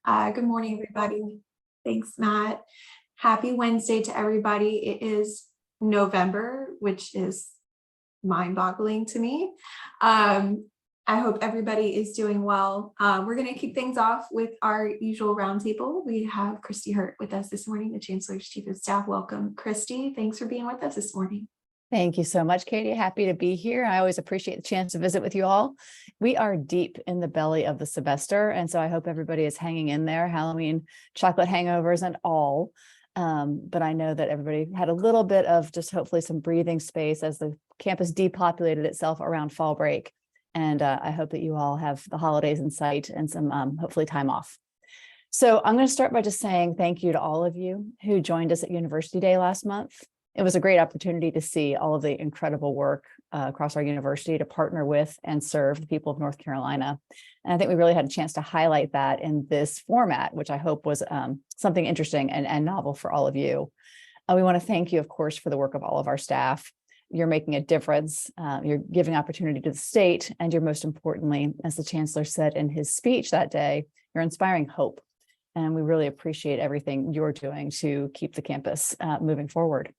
Good morning, everybody. Thanks, Matt. Happy Wednesday to everybody. It is November, which is mind-boggling to me. I hope everybody is doing well. We're going to kick things off with our usual roundtable. We have Christi Hurt with us this morning, the Chancellor's Chief of Staff. Welcome, Christi. Thanks for being with us this morning. Thank you so much, Katie. Happy to be here. I always appreciate the chance to visit with you all. We are deep in the belly of the semester, and so I hope everybody is hanging in there, Halloween chocolate hangovers and all. But I know that everybody had a little bit of just hopefully some breathing space as the campus depopulated itself around fall break. And I hope that you all have the holidays in sight and some hopefully time off. So I'm going to start by just saying thank you to all of you who joined us at University Day last month. It was a great opportunity to see all of the incredible work across our university to partner with and serve the people of North Carolina. And I think we really had a chance to highlight that in this format, which I hope was something interesting and novel for all of you. We want to thank you, of course, for the work of all of our staff. You're making a difference. You're giving opportunity to the state, and you're most importantly, as the Chancellor said in his speech that day, you're inspiring hope. And we really appreciate everything you're doing to keep the campus moving forward.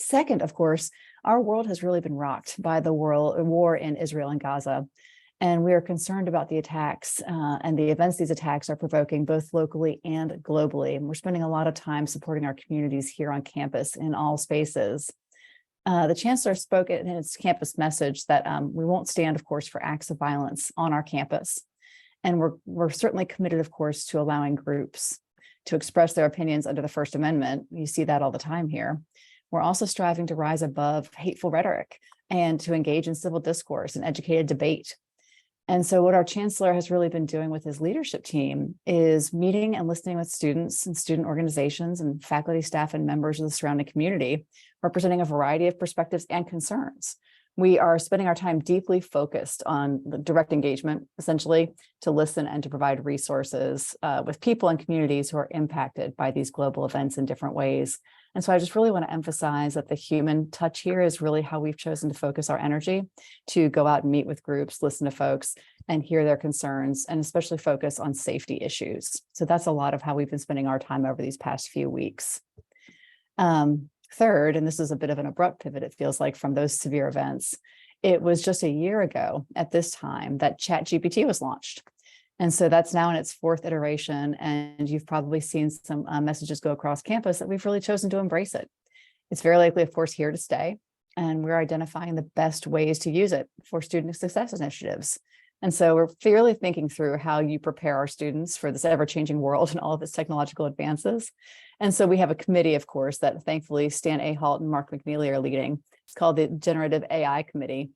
Second, of course, our world has really been rocked by the war in Israel and Gaza, and we are concerned about the attacks and the events these attacks are provoking both locally and globally. And we're spending a lot of time supporting our communities here on campus in all spaces. The Chancellor spoke in his campus message that we won't stand, of course, for acts of violence on our campus. And we're certainly committed, of course, to allowing groups to express their opinions under the First Amendment. You see that all the time here. We're also striving to rise above hateful rhetoric and to engage in civil discourse and educated debate. And so what our Chancellor has really been doing with his leadership team is meeting and listening with students and student organizations and faculty, staff, and members of the surrounding community, representing a variety of perspectives and concerns. We are spending our time deeply focused on the direct engagement, essentially, to listen and to provide resources with people and communities who are impacted by these global events in different ways. And so I just really want to emphasize that the human touch here is really how we've chosen to focus our energy to go out and meet with groups, listen to folks, and hear their concerns, and especially focus on safety issues. So that's a lot of how we've been spending our time over these past few weeks. Third, and this is a bit of an abrupt pivot, it feels like, from those severe events, it was just a year ago at this time that ChatGPT was launched. And so that's now in its fourth iteration, and you've probably seen some messages go across campus that we've really chosen to embrace it. It's very likely, of course, here to stay, and we're identifying the best ways to use it for student success initiatives. And so we're really thinking through how you prepare our students for this ever-changing world and all of its technological advances. And so we have a committee, of course, that thankfully Stan Ahalt and Mark McNeely are leading. It's called the Generative AI Committee.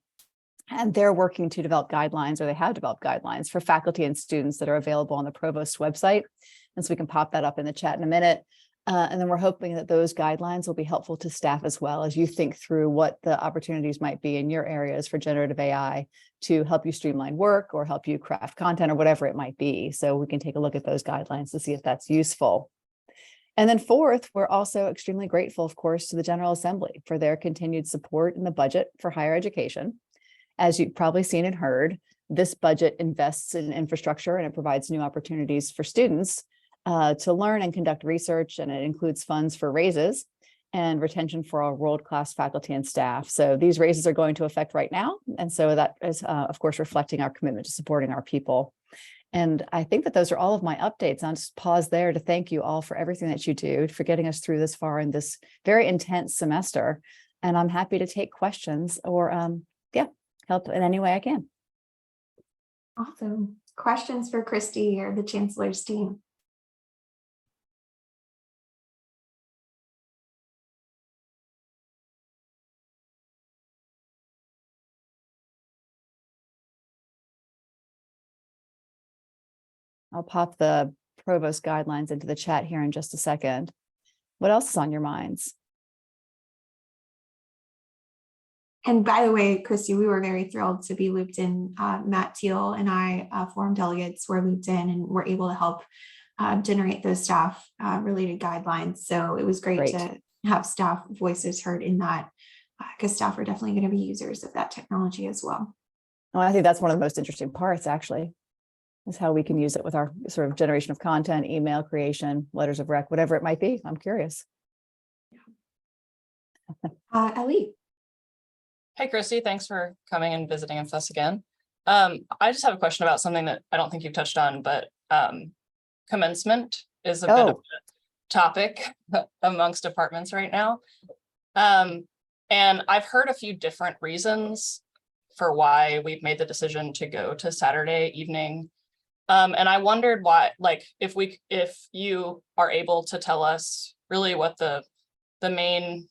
And they're working to develop guidelines, or they have developed guidelines for faculty and students that are available on the Provost website. And so we can pop that up in the chat in a minute. And then we're hoping that those guidelines will be helpful to staff as well as you think through what the opportunities might be in your areas for generative AI to help you streamline work or help you craft content or whatever it might be. So we can take a look at those guidelines to see if that's useful. And then fourth, we're also extremely grateful, of course, to the General Assembly for their continued support in the budget for higher education. As you've probably seen and heard, this budget invests in infrastructure and it provides new opportunities for students to learn and conduct research, and it includes funds for raises and retention for our world-class faculty and staff. So these raises are going to effect right now. And so that is, of course, reflecting our commitment to supporting our people. And I think that those are all of my updates. I'll just pause there to thank you all for everything that you do, for getting us through this far in this very intense semester. And I'm happy to take questions or, help in any way I can. Awesome. Questions for Christi or the Chancellor's team? I'll pop the Provost guidelines into the chat here in just a second. What else is on your minds? And by the way, Christi, we were very thrilled to be looped in. Matt Teal and I, forum delegates, were looped in and were able to help generate those staff related guidelines. So it was great to have staff voices heard in that, because staff are definitely going to be users of that technology as well. Well, I think that's one of the most interesting parts, actually. is how we can use it with our sort of generation of content, email creation, letters of rec, whatever it might be. I'm curious. Ellie. Hey, Christy, thanks for coming and visiting with us again. I just have a question about something that I don't think you've touched on, but commencement is a bit of a topic amongst departments right now. And I've heard a few different reasons for why we've made the decision to go to Saturday evening. And I wondered why, like, if you are able to tell us really what the main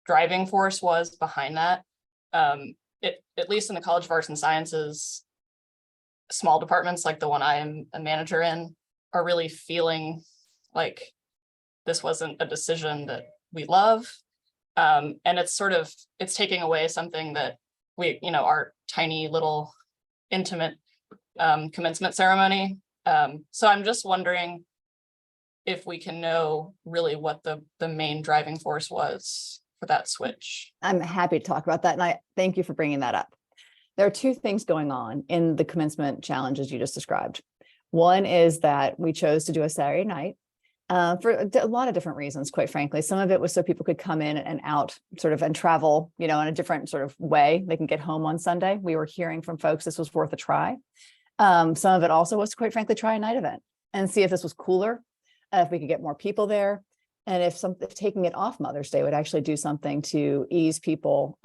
driving force was behind that. At least in the College of Arts and Sciences, small departments like the one I am a manager in are really feeling like this wasn't a decision that we love. And it's taking away something that we, our tiny little intimate commencement ceremony. So I'm just wondering if we can know really what the main driving force was for that switch. I'm happy to talk about that. And I thank you for bringing that up. There are two things going on in the commencement challenges you just described. One is that we chose to do a Saturday night for a lot of different reasons, quite frankly. Some of it was so people could come in and out and travel, in a different sort of way. They can get home on Sunday. We were hearing from folks this was worth a try. Some of it also was, quite frankly, try a night event and see if this was cooler, if we could get more people there. And if taking it off Mother's Day would actually do something to ease people's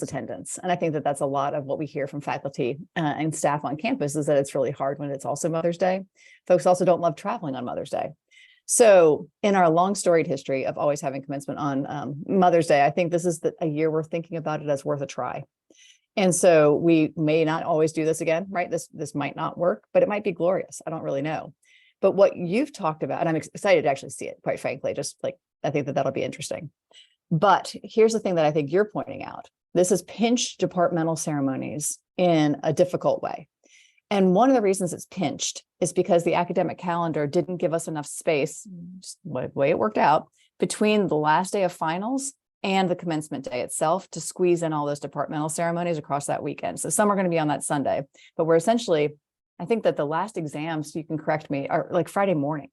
attendance. And I think that that's a lot of what we hear from faculty and staff on campus is that it's really hard when it's also Mother's Day. Folks also don't love traveling on Mother's Day. So in our long storied history of always having commencement on Mother's Day, I think this is a year we're thinking about it as worth a try. And so we may not always do this again, right? This might not work, but it might be glorious. I don't really know. But what you've talked about, and I'm excited to actually see it, quite frankly, just like, I think that'll be interesting. But here's the thing that I think you're pointing out. This has pinched departmental ceremonies in a difficult way. And one of the reasons it's pinched is because the academic calendar didn't give us enough space, just the way it worked out, between the last day of finals and the commencement day itself to squeeze in all those departmental ceremonies across that weekend. So some are going to be on that Sunday, but we're essentially, I think that the last exams, you can correct me, are like Friday morning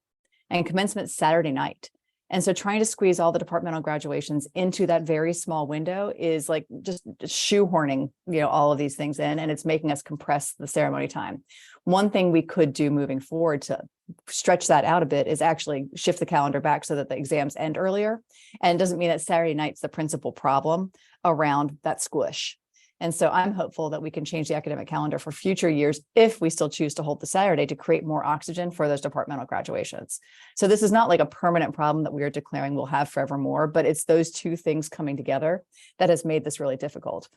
and commencement Saturday night. And so trying to squeeze all the departmental graduations into that very small window is like just shoehorning, all of these things in, and it's making us compress the ceremony time. One thing we could do moving forward to stretch that out a bit is actually shift the calendar back so that the exams end earlier. And it doesn't mean that Saturday night's the principal problem around that squish. And so I'm hopeful that we can change the academic calendar for future years if we still choose to hold the Saturday to create more oxygen for those departmental graduations. So this is not like a permanent problem that we are declaring we'll have forevermore, but it's those two things coming together that has made this really difficult.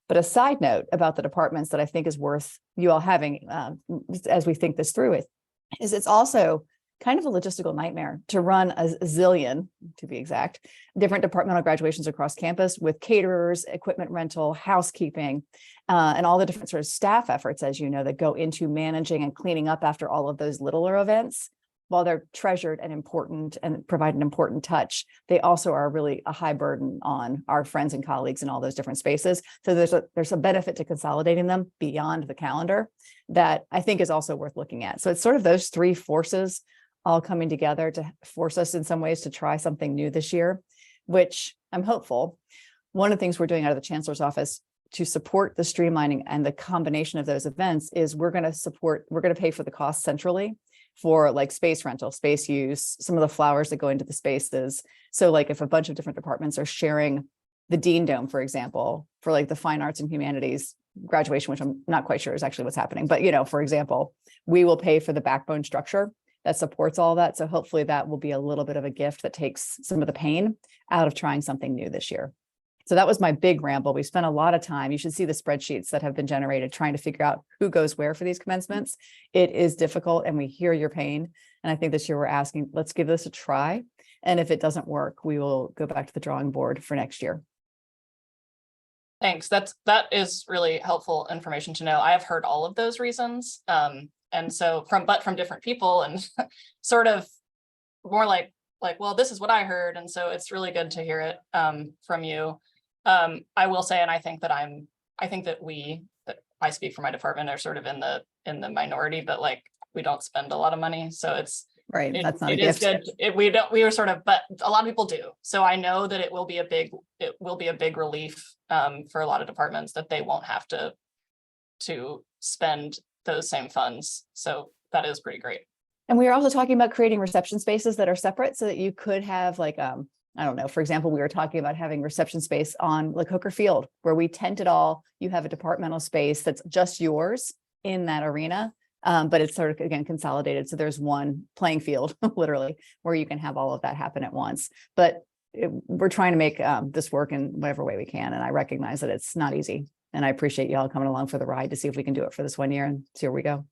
But a side note about the departments that I think is worth you all having as we think this through is it's also kind of a logistical nightmare to run a zillion, to be exact, different departmental graduations across campus with caterers, equipment rental, housekeeping, and all the different sort of staff efforts, as you know, that go into managing and cleaning up after all of those littler events. While they're treasured and important and provide an important touch, they also are really a high burden on our friends and colleagues in all those different spaces. So there's a benefit to consolidating them beyond the calendar that I think is also worth looking at. So it's sort of those three forces all coming together to force us in some ways to try something new this year, which I'm hopeful. One of the things we're doing out of the Chancellor's office to support the streamlining and the combination of those events is we're going to pay for the cost centrally for like space rental, space use, some of the flowers that go into the spaces. So like if a bunch of different departments are sharing the Dean Dome, for example, for like the fine arts and humanities graduation, which I'm not quite sure is actually what's happening, but for example, we will pay for the backbone structure that supports all that. So hopefully that will be a little bit of a gift that takes some of the pain out of trying something new this year. So that was my big ramble. We spent a lot of time. You should see the spreadsheets that have been generated trying to figure out who goes where for these commencements. It is difficult and we hear your pain. And I think this year we're asking, let's give this a try. And if it doesn't work, we will go back to the drawing board for next year. Thanks. That is really helpful information to know. I have heard all of those reasons. And so from different people and sort of more like, well, this is what I heard. And so it's really good to hear it I speak for my department, are sort of in the minority, but like we don't spend a lot of money. So Right. That's not a it is gift. good. We were sort of, but a lot of people do. So I know that it will be a big relief for a lot of departments that they won't have to spend those same funds. So that is pretty great. And we are also talking about creating reception spaces that are separate so that you could have like, I don't know, for example, we were talking about having reception space on like Hooker Field where we tent it all. You have a departmental space that's just yours in that arena. But it's sort of, again, consolidated. So there's one playing field, literally, where you can have all of that happen at once. But we're trying to make this work in whatever way we can. And I recognize that it's not easy. And I appreciate y'all coming along for the ride to see if we can do it for this 1 year and see where we go.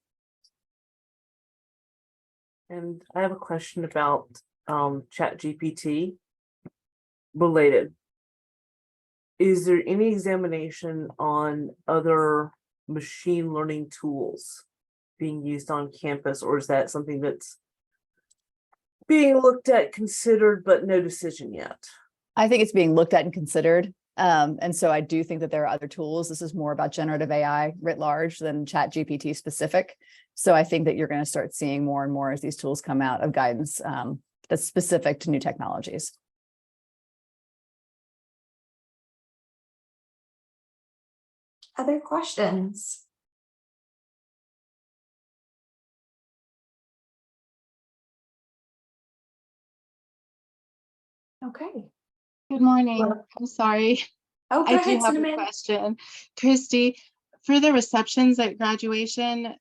And I have a question about ChatGPT related. Is there any examination on other machine learning tools being used on campus, or is that something that's being looked at, considered, but no decision yet? I think it's being looked at and considered. And so I do think that there are other tools. This is more about generative AI writ large than ChatGPT specific. So I think that you're going to start seeing more and more as these tools come out of guidance that's specific to new technologies. Other questions? Okay. Good morning. Well- I'm sorry. Oh, go I ahead, do have a Cinnamon. question. Christy, for the receptions at graduation,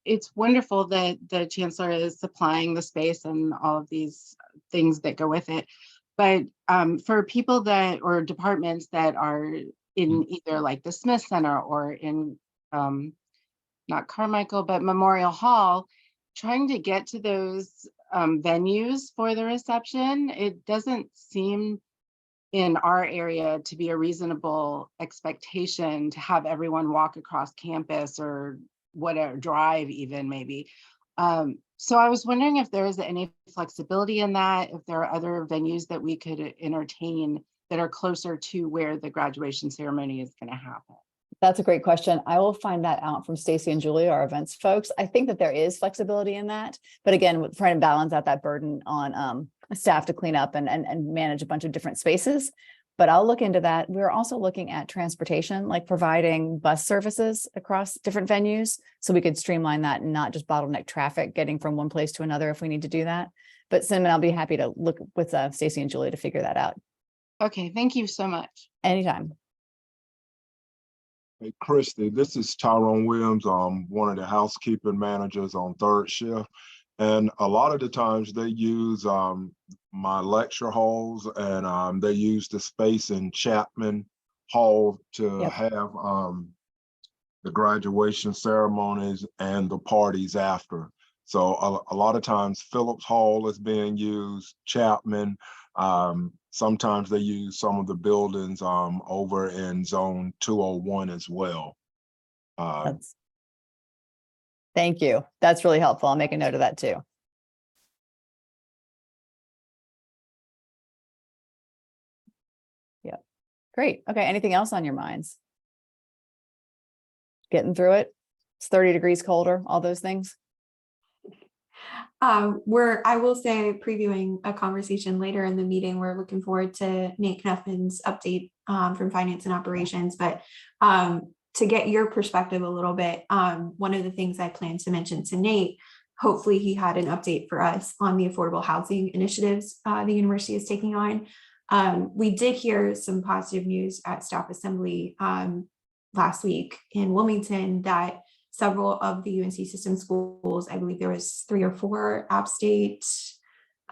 it's wonderful that the Chancellor is supplying the space and all of these things that go with it. But for people that, or departments that are in either like the Smith Center or in, not Carmichael, but Memorial Hall, trying to get to those venues for the reception, it doesn't seem in our area to be a reasonable expectation to have everyone walk across campus or whatever, drive even maybe. So I was wondering if there is any flexibility in that, if there are other venues that we could entertain that are closer to where the graduation ceremony is going to happen. That's a great question. I will find that out from Stacy and Julie, our events folks. I think that there is flexibility in that, but again, we're trying to balance out that burden on staff to clean up and manage a bunch of different spaces. But I'll look into that. We're also looking at transportation, like providing bus services across different venues, so we could streamline that and not just bottleneck traffic getting from one place to another if we need to do that. But Cinnamon, I'll be happy to look with Stacy and Julie to figure that out. Okay, thank you so much. Anytime. Hey, Christi, this is Tyrone Williams, one of the housekeeping managers on third shift. And a lot of the times they use my lecture halls and they use the space in Chapman Hall to have the graduation ceremonies and the parties after. So a lot of times Phillips Hall is being used, Chapman. Sometimes they use some of the buildings over in zone 201 as well. Thank you. That's really helpful. I'll make a note of that too. Yeah, great. Okay, anything else on your minds? Getting through it? It's 30 degrees colder, all those things. I will say, previewing a conversation later in the meeting, we're looking forward to Nate Knuffman's update from finance and operations. But to get your perspective a little bit, one of the things I plan to mention to Nate, hopefully he had an update for us on the affordable housing initiatives the university is taking on. We did hear some positive news at staff assembly last week in Wilmington that several of the UNC system schools, I believe there was 3 or 4, App State,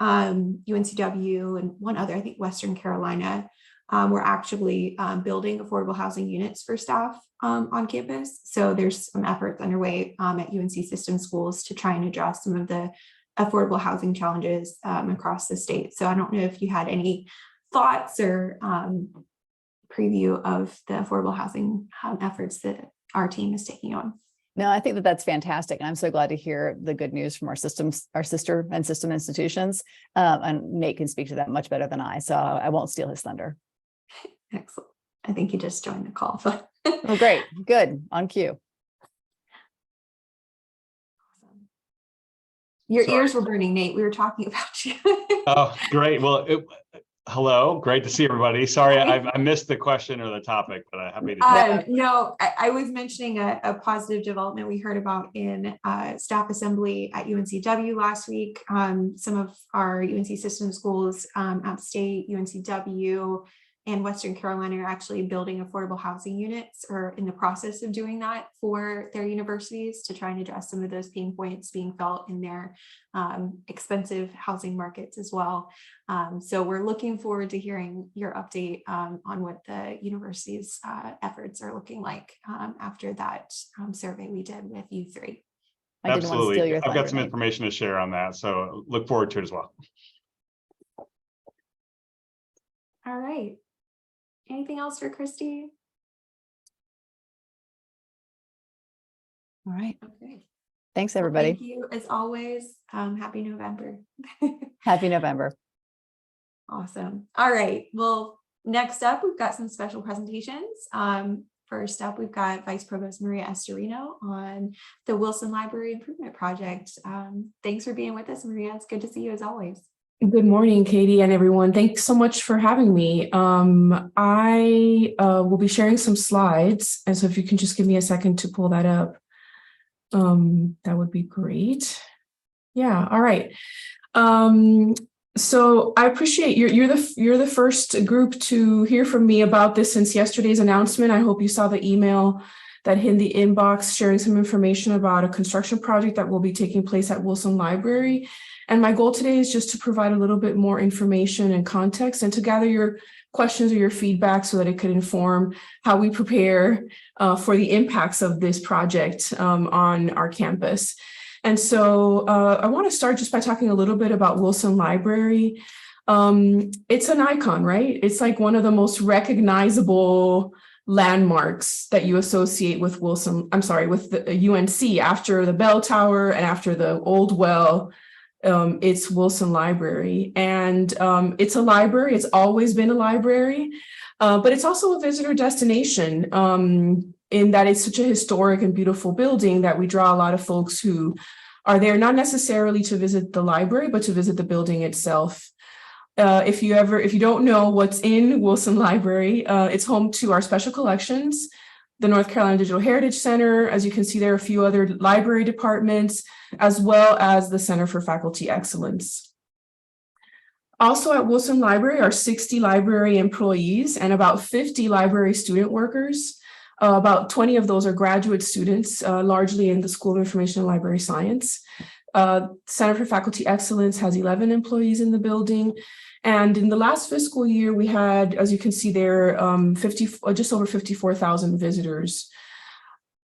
UNCW, and one other, I think Western Carolina, were actually building affordable housing units for staff on campus. So there's some efforts underway at UNC system schools to try and address some of the affordable housing challenges across the state. So I don't know if you had any thoughts or preview of the affordable housing efforts that our team is taking on. No, I think that that's fantastic. And I'm so glad to hear the good news from our systems, our sister and system institutions. And Nate can speak to that much better than I, so I won't steal his thunder. Excellent. I think you just joined the call. Oh, great. Good. On cue. Your Sorry. ears were burning, Nate. We were talking about you. Oh, great. Well, hello. Great to see everybody. Sorry, I missed the question or the topic, but I'm happy to. No, I was mentioning a positive development we heard about in staff assembly at UNCW last week. Some of our UNC system schools, App State, UNCW, and Western Carolina are actually building affordable housing units, or in the process of doing that for their universities, to try and address some of those pain points being felt in their expensive housing markets as well. So we're looking forward to hearing your update on what the university's efforts are looking like after that survey we did with U3. I didn't want to steal Absolutely. your I've got thunder, some Nate. information to share on that, so look forward to it as well. All right. Anything else for Christi? All right. Okay. Thanks, Well, everybody. thank you as always. Happy November. Happy November. Awesome. All right. Well, next up, we've got some special presentations. First up, we've got Vice Provost Maria Estorino on the Wilson Library Improvement Project. Thanks for being with us, Maria. It's good to see you as always. Good morning, Katie and everyone. Thanks so much for having me. I will be sharing some slides, and so if you can just give me a second to pull that up, that would be great. Yeah, all right. So I appreciate you're the first group to hear from me about this since yesterday's announcement. I hope you saw the email that hit the inbox sharing some information about a construction project that will be taking place at Wilson Library. And my goal today is just to provide a little bit more information and context and to gather your questions or your feedback so that it could inform how we prepare for the impacts of this project on our campus. And so I want to start just by talking a little bit about Wilson Library. It's an icon, right? It's like one of the most recognizable landmarks that you associate with with the UNC. After the bell tower and after the old well, it's Wilson Library. And it's a library. It's always been a library, but it's also a visitor destination in that it's such a historic and beautiful building that we draw a lot of folks who are there not necessarily to visit the library, but to visit the building itself. If you don't know what's in Wilson Library, it's home to our special collections, the North Carolina Digital Heritage Center. As you can see, there are a few other library departments, as well as the Center for Faculty Excellence. Also at Wilson Library are 60 library employees and about 50 library student workers. About 20 of those are graduate students, largely in the School of Information and Library Science. Center for Faculty Excellence has 11 employees in the building. And in the last fiscal year, we had, as you can see there, just over 54,000 visitors.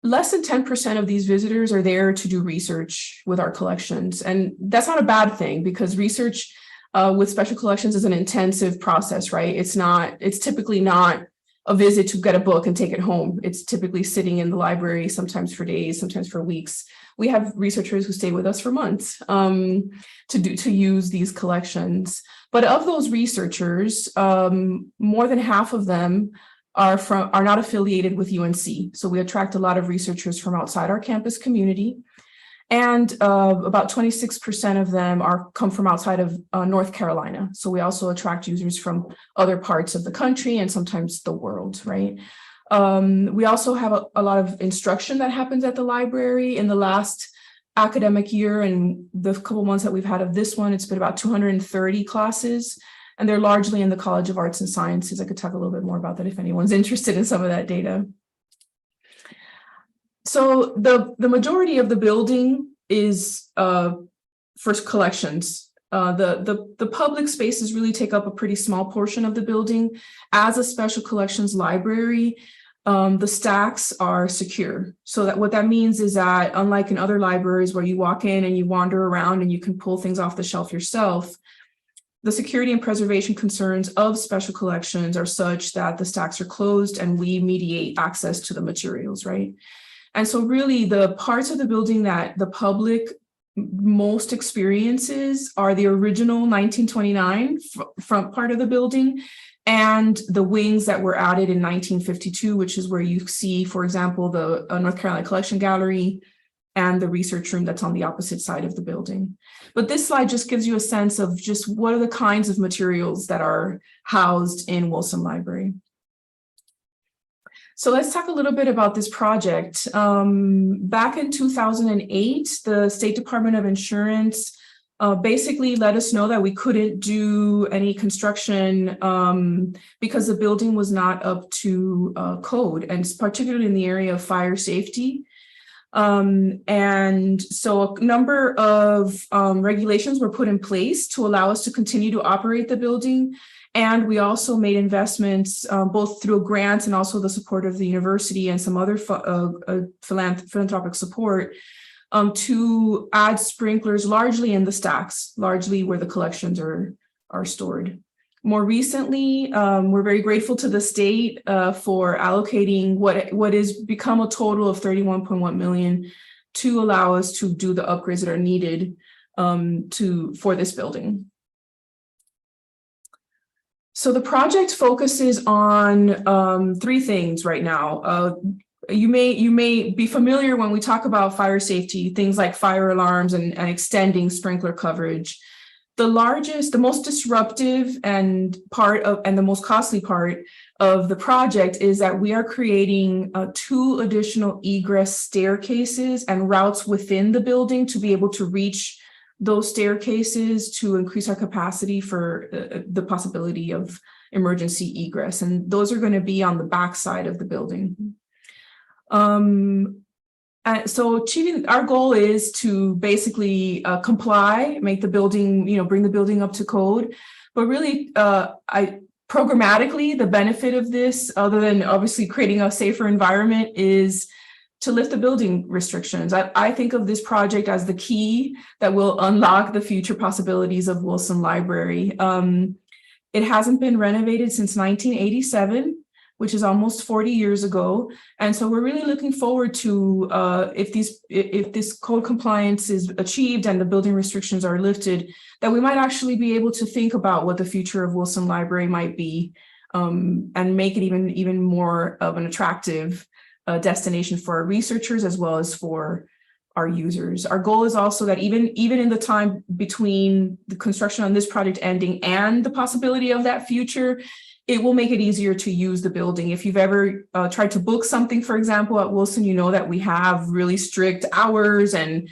Less than 10% of these visitors are there to do research with our collections. And that's not a bad thing, because research with special collections is an intensive process, right? It's typically not a visit to get a book and take it home. It's typically sitting in the library, sometimes for days, sometimes for weeks. We have researchers who stay with us for months to use these collections. But of those researchers, more than half of them are not affiliated with UNC. So we attract a lot of researchers from outside our campus community. And about 26% of them come from outside of North Carolina. So we also attract users from other parts of the country and sometimes the world, right? We also have a lot of instruction that happens at the library. In the last academic year and the couple months that we've had of this one, it's been about 230 classes, and they're largely in the College of Arts and Sciences. I could talk a little bit more about that if anyone's interested in some of that data. So the majority of the building is for collections. The public spaces really take up a pretty small portion of the building. As a special collections library, the stacks are secure. So that what that means is that, unlike in other libraries where you walk in and you wander around and you can pull things off the shelf yourself, the security and preservation concerns of special collections are such that the stacks are closed and we mediate access to the materials, right? And so really the parts of the building that the public most experiences are the original 1929 front part of the building and the wings that were added in 1952, which is where you see, for example, the North Carolina Collection Gallery, and the research room that's on the opposite side of the building. But this slide just gives you a sense of just what are the kinds of materials that are housed in Wilson Library. So let's talk a little bit about this project. Back in 2008, the State Department of Insurance basically let us know that we couldn't do any construction because the building was not up to code, and particularly in the area of fire safety. And so a number of regulations were put in place to allow us to continue to operate the building. And we also made investments both through grants and also the support of the university and some other philanthropic support to add sprinklers largely in the stacks, largely where the collections are stored. More recently, we're very grateful to the state for allocating what is become a total of $31.1 million to allow us to do the upgrades that are needed for this building. So the project focuses on three things right now. You may be familiar when we talk about fire safety, things like fire alarms and extending sprinkler coverage. The most disruptive and the most costly part of the project is that we are creating 2 additional egress staircases and routes within the building to be able to reach those staircases to increase our capacity for the possibility of emergency egress. And those are going to be on the back side of the building. So achieving our goal is to basically comply, make the building, bring the building up to code. But really, programmatically, the benefit of this, other than obviously creating a safer environment, is to lift the building restrictions. I think of this project as the key that will unlock the future possibilities of Wilson Library. It hasn't been renovated since 1987. Which is almost 40 years ago. And so we're really looking forward to if this code compliance is achieved and the building restrictions are lifted, that we might actually be able to think about what the future of Wilson Library might be and make it even more of an attractive destination for our researchers as well as for our users. Our goal is also that even in the time between the construction on this project ending and the possibility of that future, it will make it easier to use the building. If you've ever tried to book something, for example, at Wilson, you know that we have really strict hours and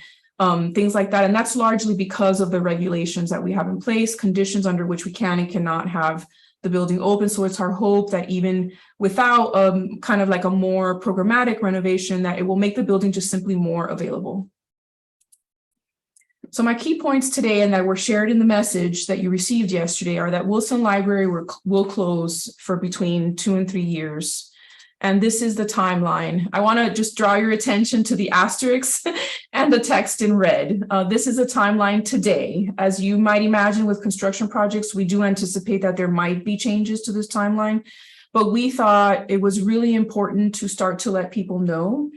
things like that. And that's largely because of the regulations that we have in place, conditions under which we can and cannot have the building open. So it's our hope that even without kind of like a more programmatic renovation, that it will make the building just simply more available. So my key points today, and that were shared in the message that you received yesterday, are that Wilson Library will close for between 2 and 3 years. And this is the timeline. I want to just draw your attention to the asterisks and the text in red. This is a timeline today. As you might imagine with construction projects, we do anticipate that there might be changes to this timeline, but we thought it was really important to start to let people know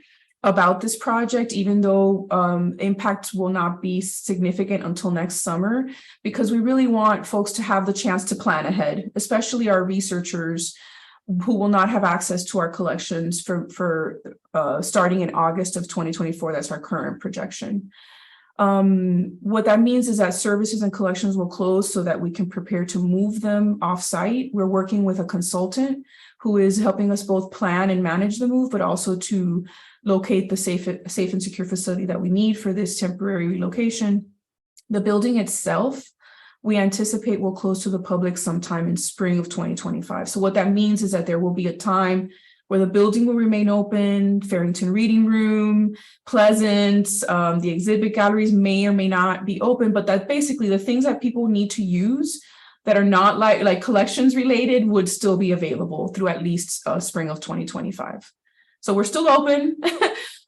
about this project, even though impact will not be significant until next summer, because we really want folks to have the chance to plan ahead, especially our researchers who will not have access to our collections for starting in August of 2024. That's our current projection. What that means is that services and collections will close so that we can prepare to move them off-site. We're working with a consultant who is helping us both plan and manage the move, but also to locate the safe and secure facility that we need for this temporary relocation. The building itself, we anticipate will close to the public sometime in spring of 2025. So what that means is that there will be a time where the building will remain open, Farrington Reading Room, Pleasant, the exhibit galleries may or may not be open, but that basically the things that people need to use that are not like collections related would still be available through at least spring of 2025. So we're still open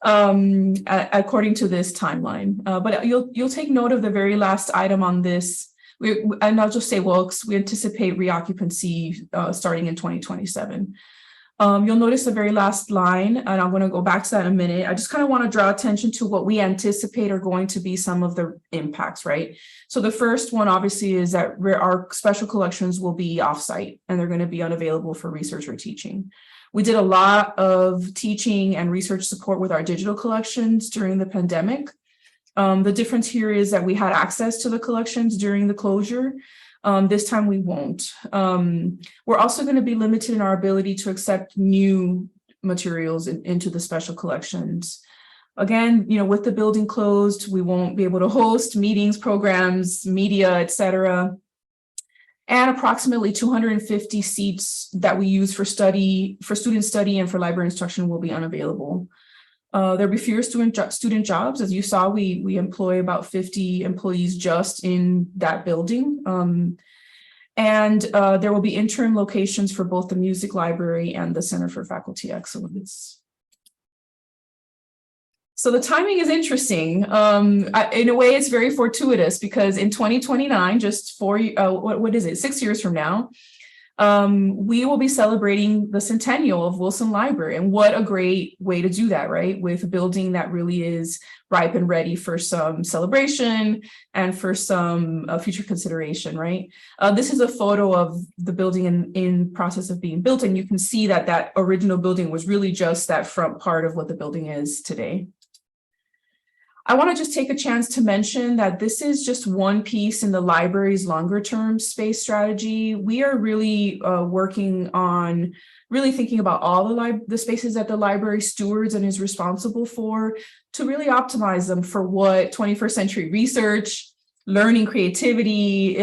according to this timeline, but you'll take note of the very last item on this. And I'll just say, well, we anticipate reoccupancy starting in 2027. You'll notice the very last line, and I'm going to go back to that in a minute. I just kind of want to draw attention to what we anticipate are going to be some of the impacts, right? So the first one, obviously, is that our special collections will be offsite, and they're going to be unavailable for research or teaching. We did a lot of teaching and research support with our digital collections during the pandemic. The difference here is that we had access to the collections during the closure. This time we won't. We're also going to be limited in our ability to accept new materials into the special collections. Again, with the building closed, we won't be able to host meetings, programs, media, etc. And approximately 250 seats that we use for student study and for library instruction will be unavailable. There'll be fewer student jobs. As you saw, we employ about 50 employees just in that building. And there will be interim locations for both the music library and the Center for Faculty Excellence. So the timing is interesting. In a way, it's very fortuitous because in 2029, just 6 years from now, we will be celebrating the centennial of Wilson Library. And what a great way to do that, right? With a building that really is ripe and ready for some celebration and for some future consideration, right? This is a photo of the building in process of being built. And you can see that that original building was really just that front part of what the building is today. I want to just take a chance to mention that this is just one piece in the library's longer term space strategy. We are really working on really thinking about all the spaces that the library stewards and is responsible for to really optimize them for what 21st century research, learning, creativity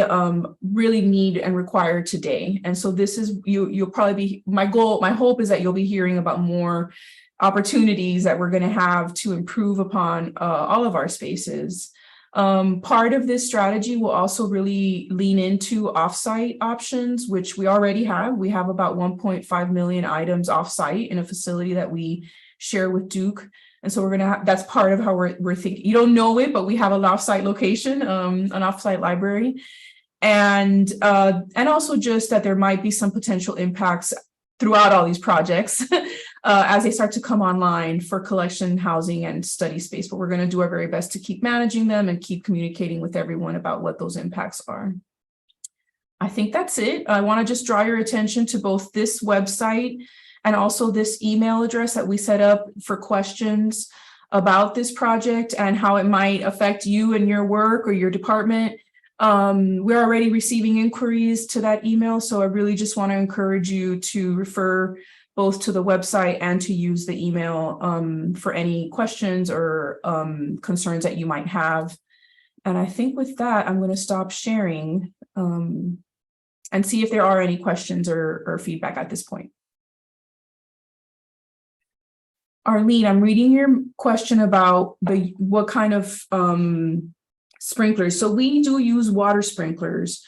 really need and require today. And so this is, you'll probably be, my hope is that you'll be hearing about more opportunities that we're going to have to improve upon all of our spaces. Part of this strategy will also really lean into offsite options, which we already have. We have about 1.5 million items offsite in a facility that we share with Duke. And so we're going to have, that's part of how we're thinking. You don't know it, but we have an offsite location, an offsite library. And also just that there might be some potential impacts throughout all these projects as they start to come online for collection, housing, and study space. But we're going to do our very best to keep managing them and keep communicating with everyone about what those impacts are. I think that's it. I want to just draw your attention to both this website and also this email address that we set up for questions about this project and how it might affect you and your work or your department. We're already receiving inquiries to that email, so I really just want to encourage you to refer both to the website and to use the email for any questions or concerns that you might have. And I think with that, I'm going to stop sharing and see if there are any questions or feedback at this point. Arlene, I'm reading your question about what kind of sprinklers. So we do use water sprinklers,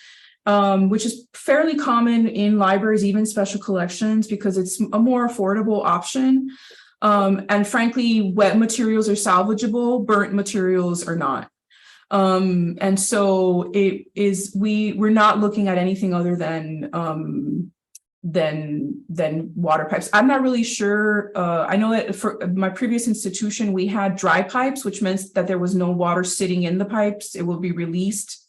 which is fairly common in libraries, even special collections, because it's a more affordable option. And frankly, wet materials are salvageable, burnt materials are not. And so it is, we're not looking at anything other than water pipes. I'm not really sure. I know that for my previous institution, we had dry pipes, which meant that there was no water sitting in the pipes. It will be released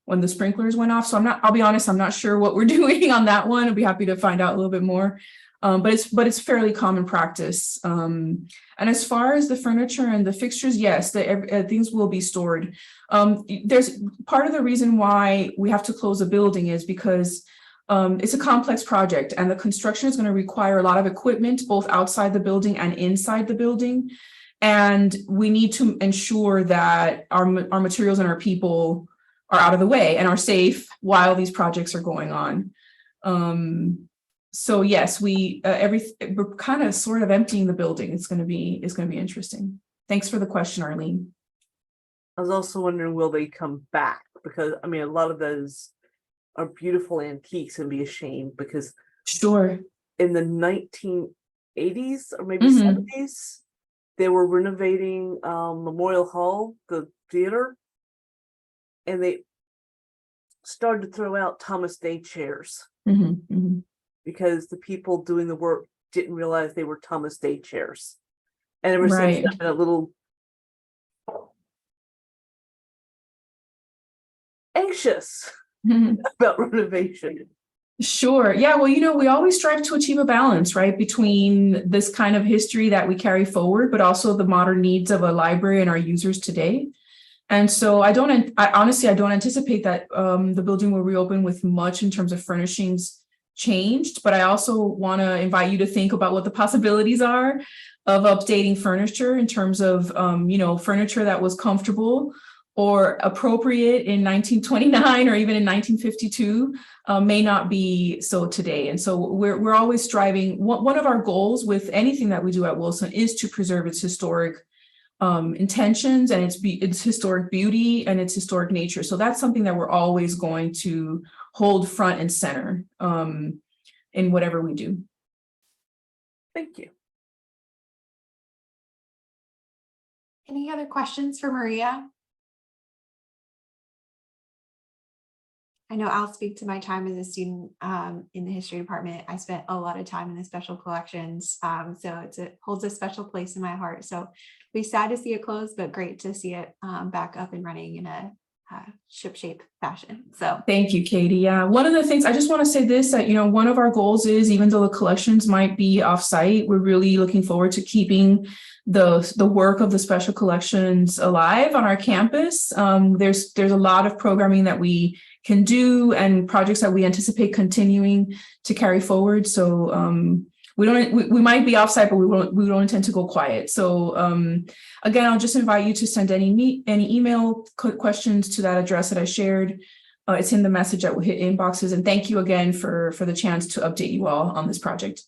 when the sprinklers went off. So I'll be honest, I'm not sure what we're doing on that one. I'd be happy to find out a little bit more. But it's fairly common practice. And as far as the furniture and the fixtures, yes, things will be stored. There's part of the reason why we have to close a building is because it's a complex project and the construction is going to require a lot of equipment, both outside the building and inside the building. And we need to ensure that our materials and our people are out of the way and are safe while these projects are going on. So yes, we're kind of sort of emptying the building. It's going to be interesting. Thanks for the question, Arlene. I was also wondering, will they come back? Because I mean, a lot of those are beautiful antiques and be a shame because sure, in the 1980s or maybe 70s, they were renovating Memorial Hall, the theater, and they started to throw out Thomas Day chairs because the people doing the work didn't realize they were Thomas Day chairs. And ever since I've been a little anxious about renovation. Sure. Yeah. Well, we always strive to achieve a balance, right, between this kind of history that we carry forward, but also the modern needs of a library and our users today. And so honestly, I don't anticipate that the building will reopen with much in terms of furnishings changed, but I also want to invite you to think about what the possibilities are of updating furniture in terms of, furniture that was comfortable or appropriate in 1929 or even in 1952 may not be so today. And so we're always striving. One of our goals with anything that we do at Wilson is to preserve its historic intentions and its historic beauty and its historic nature. So that's something that we're always going to hold front and center in whatever we do. Thank you. Any other questions for Maria? I know I'll speak to my time as a student in the history department. I spent a lot of time in the special collections. So it holds a special place in my heart. So be sad to see it close, but great to see it back up and running in a shipshape fashion. So thank you, Katie. Yeah, one of the things I just want to say this, that, one of our goals is, even though the collections might be offsite, we're really looking forward to keeping the work of the special collections alive on our campus. There's a lot of programming that we can do and projects that we anticipate continuing to carry forward. So we might be offsite, but we don't intend to go quiet. So again, I'll just invite you to send any email questions to that address that I shared. It's in the message that will hit inboxes. And thank you again for the chance to update you all on this project.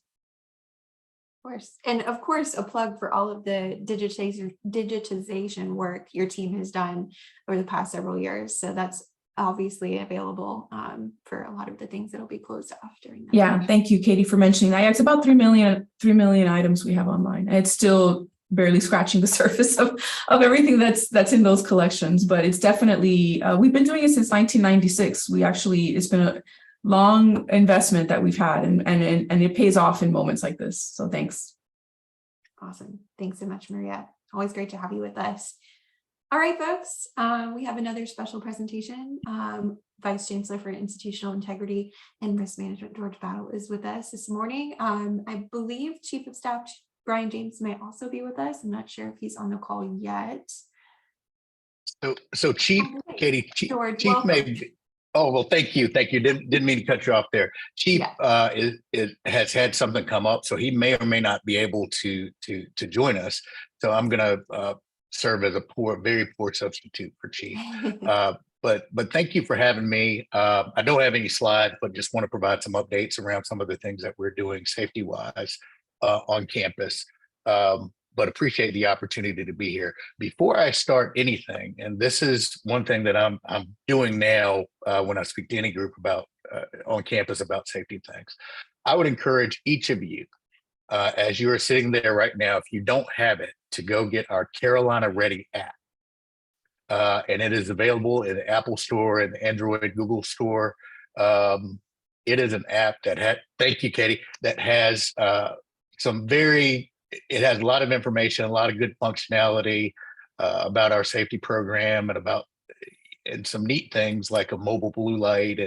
of course. And of course, a plug for all of the digitization work your team has done over the past several years. So that's obviously available for a lot of the things that'll be closed off during that. Yeah, thank you, Katie, for mentioning that. Yeah, it's about 3 million items we have online. It's still barely scratching the surface of everything that's in those collections, but it's definitely, we've been doing it since 1996. It's been a long investment that we've had, and it pays off in moments like this. So thanks. Awesome. Thanks so much, Maria. Always great to have you with us. All right, folks, we have another special presentation. Vice Chancellor for Institutional Integrity and Risk Management, George Battle, is with us this morning. I believe Chief of Staff Brian James may also be with us. I'm not sure if he's on the call yet. So Chief, Katie, George, Chief may. Oh, well, thank you. Didn't mean to cut you off there. Chief has had something come up, so he may or may not be able to join us. So I'm going to serve as a very poor substitute for Chief. But thank you for having me. I don't have any slides, but just want to provide some updates around some of the things that we're doing safety-wise on campus. But appreciate the opportunity to be here. Before I start anything, and this is one thing that I'm doing now when I speak to any group about on campus about safety things, I would encourage each of you, as you are sitting there right now, if you don't have it, to go get our Carolina Ready app. And it is available in the Apple Store and the Android Google Store. It is an app that thank you, Katie, that has it has a lot of information, a lot of good functionality about our safety program and some neat things like a mobile blue light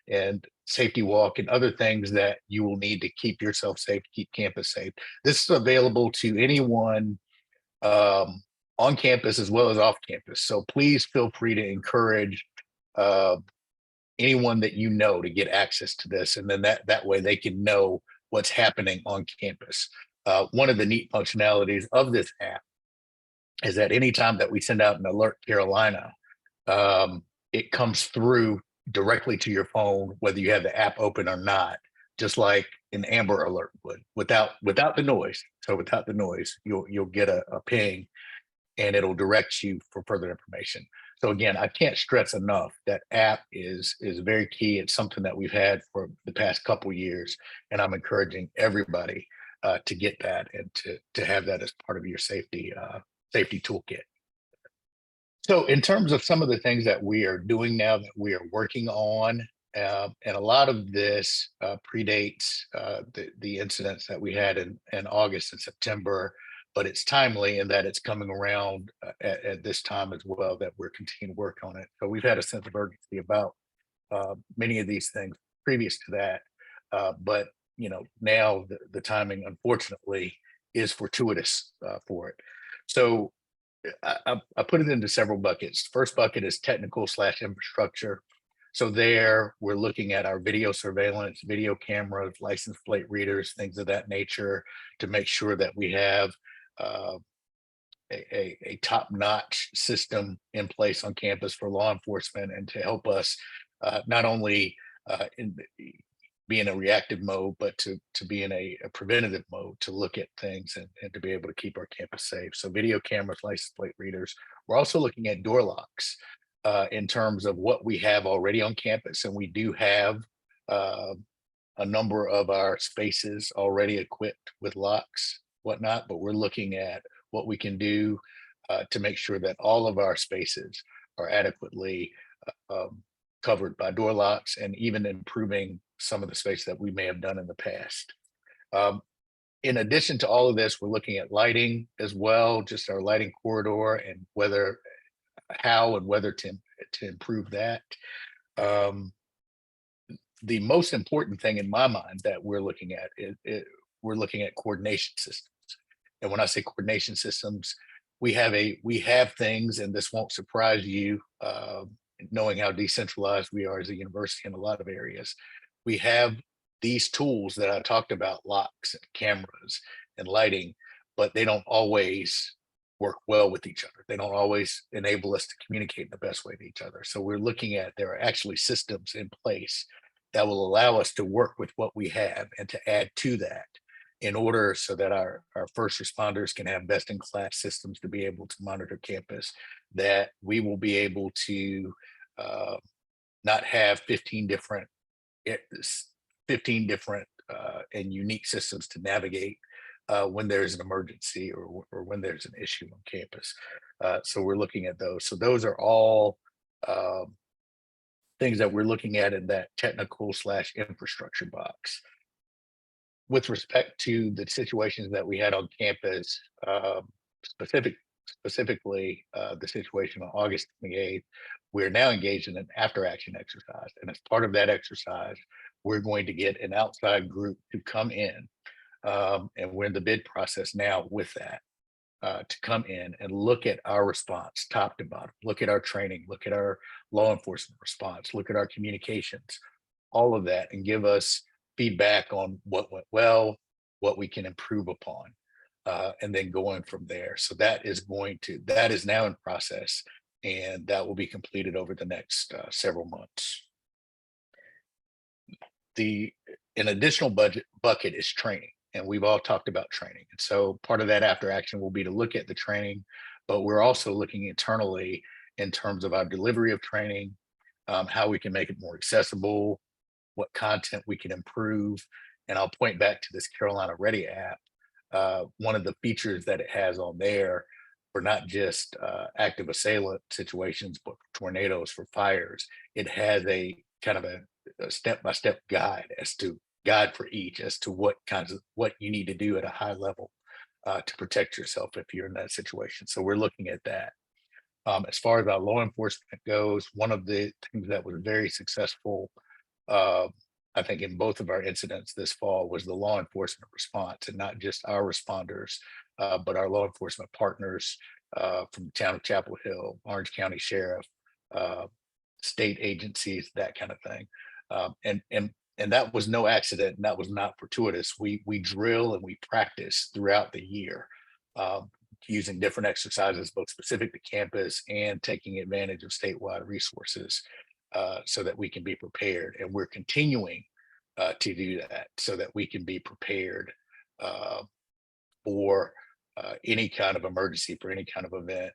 and safety walk and other things that you will need to keep yourself safe, keep campus safe. This is available to anyone on campus as well as off campus. So please feel free to encourage anyone that you know to get access to this. And then that way they can know what's happening on campus. One of the neat functionalities of this app is that anytime that we send out an alert Carolina, it comes through directly to your phone, whether you have the app open or not, just like an Amber Alert would, without the noise. So without the noise, you'll get a ping, and it'll direct you for further information. So again, I can't stress enough that app is very key. It's something that we've had for the past couple of years, and I'm encouraging everybody to get that and to have that as part of your safety toolkit. So in terms of some of the things that we are doing now that we are working on, and a lot of this predates the incidents that we had in August and September, but it's timely in that it's coming around at this time as well that we're continuing to work on it. So we've had a sense of urgency about many of these things. previous to that. But now the timing, unfortunately, is fortuitous for it. So I put it into several buckets. First bucket is technical / infrastructure. So there we're looking at our video surveillance, video cameras, license plate readers, things of that nature, to make sure that we have a top-notch system in place on campus for law enforcement, and to help us not only be in a reactive mode, but to be in a preventative mode, to look at things and to be able to keep our campus safe. So video cameras, license plate readers. We're also looking at door locks in terms of what we have already on campus. And we do have a number of our spaces already equipped with locks, whatnot, but we're looking at what we can do to make sure that all of our spaces are adequately covered by door locks, and even improving some of the space that we may have done in the past. In addition to all of this, we're looking at lighting as well, just our lighting corridor, and how and whether to improve that. The most important thing in my mind that we're looking at we're looking at coordination systems. And when I say coordination systems, we have things, and this won't surprise you, knowing how decentralized we are as a university in a lot of areas. We have these tools that I talked about, locks and cameras and lighting, but they don't always work well with each other. They don't always enable us to communicate in the best way to each other. So we're looking at, there are actually systems in place that will allow us to work with what we have and to add to that, in order so that our first responders can have best in class systems to be able to monitor campus, that we will be able to not have 15 different and unique systems to navigate when there's an emergency or when there's an issue on campus. So we're looking at those. So those are all things that we're looking at in that technical / infrastructure box. With respect to the situations that we had on campus, specifically the situation on August 28th, we're now engaged in an after action exercise. And as part of that exercise, we're going to get an outside group to come in, and we're in the bid process now with that, to come in and look at our response top to bottom, look at our training, look at our law enforcement response, look at our communications, all of that, and give us feedback on what went well, what we can improve upon, and then going from there. So that is now in process, and that will be completed over the next several months. An additional bucket is training, and we've all talked about training. And so part of that after action will be to look at the training, but we're also looking internally in terms of our delivery of training, how we can make it more accessible, what content we can improve. And I'll point back to this Carolina Ready app. One of the features that it has on there for not just active assailant situations, but for tornadoes, for fires, it has a kind of a step-by-step guide for each as to what you need to do at a high level to protect yourself if you're in that situation. So we're looking at that. As far as our law enforcement goes, one of the things that was very successful, I think, in both of our incidents this fall was the law enforcement response, and not just our responders, but our law enforcement partners from the town of Chapel Hill, Orange County Sheriff, state agencies, that kind of thing. And that was no accident, and that was not fortuitous. We drill and we practice throughout the year, using different exercises, both specific to campus and taking advantage of statewide resources, so that we can be prepared. And we're continuing to do that so that we can be prepared for any kind of emergency, for any kind of event.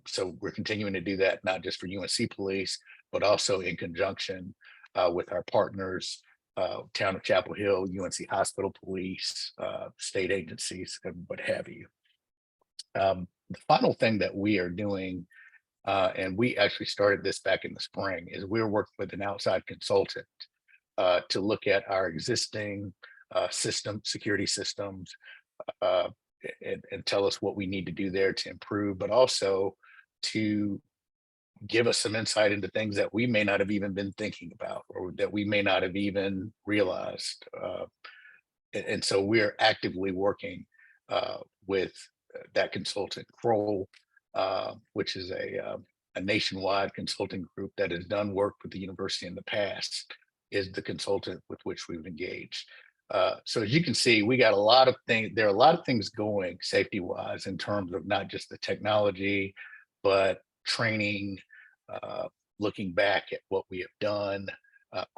So we're continuing to do that, not just for UNC Police, but also in conjunction with our partners, Town of Chapel Hill, UNC Hospital Police, state agencies, and what have you. The final thing that we are doing, and we actually started this back in the spring, is we're working with an outside consultant to look at our existing security systems, and tell us what we need to do there to improve, but also to give us some insight into things that we may not have even been thinking about, or that we may not have even realized. And so we're actively working with that consultant, Kroll, which is a nationwide consulting group that has done work with the university in the past, is the consultant with which we've engaged. So as you can see, we got a lot of things. There are a lot of things going safety wise in terms of not just the technology, but training, looking back at what we have done,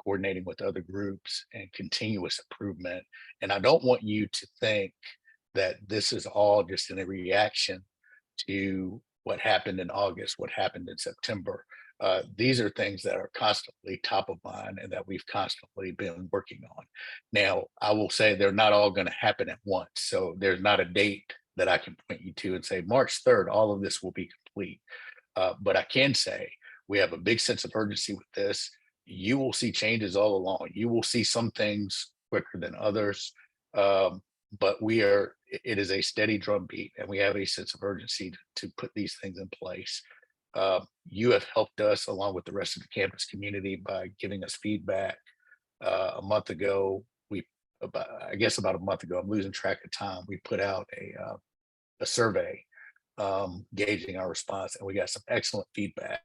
coordinating with other groups, and continuous improvement. And I don't want you to think that this is all just in a reaction to what happened in August, what happened in September. These are things that are constantly top of mind and that we've constantly been working on. Now, I will say they're not all going to happen at once. So there's not a date that I can point you to and say March 3rd, all of this will be complete. But I can say we have a big sense of urgency with this. You will see changes all along. You will see some things quicker than others. But it is a steady drumbeat, and we have a sense of urgency to put these things in place. You have helped us along with the rest of the campus community by giving us feedback. A month ago, about a month ago, I'm losing track of time, we put out a survey gauging our response, and we got some excellent feedback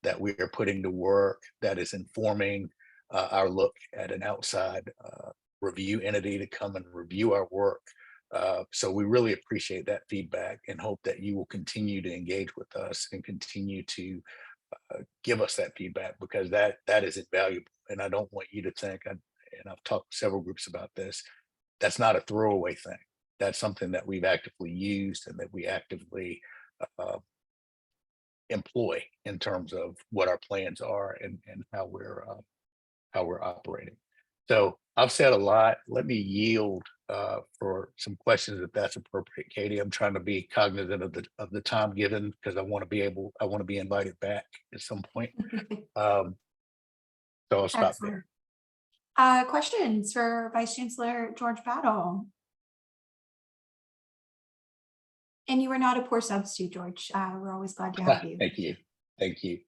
that we are putting to work that is informing our look at an outside review entity to come and review our work. So we really appreciate that feedback and hope that you will continue to engage with us and continue to give us that feedback, because that is invaluable. And I don't want you to think, and I've talked to several groups about this, that's not a throwaway thing. That's something that we've actively used and that we actively employ in terms of what our plans are and how we're operating. So I've said a lot. Let me yield for some questions if that's appropriate, Katie. I'm trying to be cognizant of the time given, because I want to be invited back at some point. So I'll stop there. Questions for Vice Chancellor George Battle? And you were not a poor substitute, George. We're always glad to have you. Thank you. Thank you.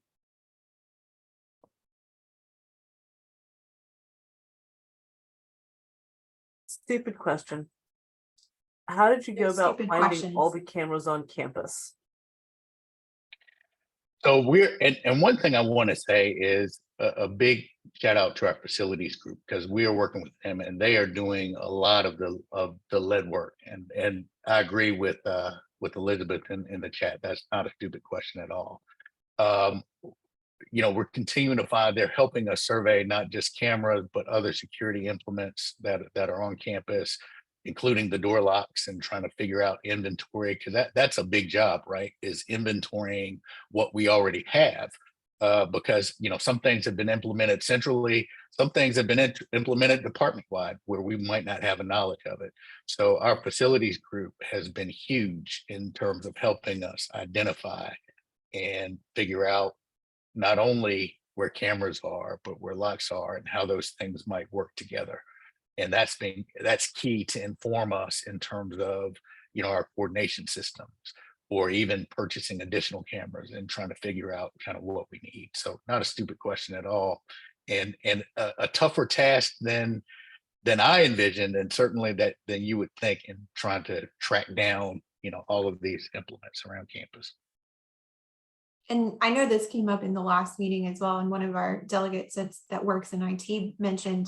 Stupid question. How did you go There's about stupid finding all questions. the cameras on campus? So and one thing I want to say is a big shout out to our facilities group, because we are working with them and they are doing a lot of the lead work. And I agree with Elizabeth in the chat. That's not a stupid question at all. We're continuing to find they're helping us survey not just cameras, but other security implements that are on campus, including the door locks, and trying to figure out inventory, because that's a big job, right? Is inventorying what we already have, because some things have been implemented centrally, some things have been implemented department-wide where we might not have a knowledge of it. So our facilities group has been huge in terms of helping us identify and figure out not only where cameras are, but where locks are and how those things might work together. And that's key to inform us in terms of our coordination systems, or even purchasing additional cameras and trying to figure out kind of what we need. So not a stupid question at all, and a tougher task than I envisioned, and certainly than you would think, in trying to track down all of these implements around campus. And I know this came up in the last meeting as well, and one of our delegates that works in IT mentioned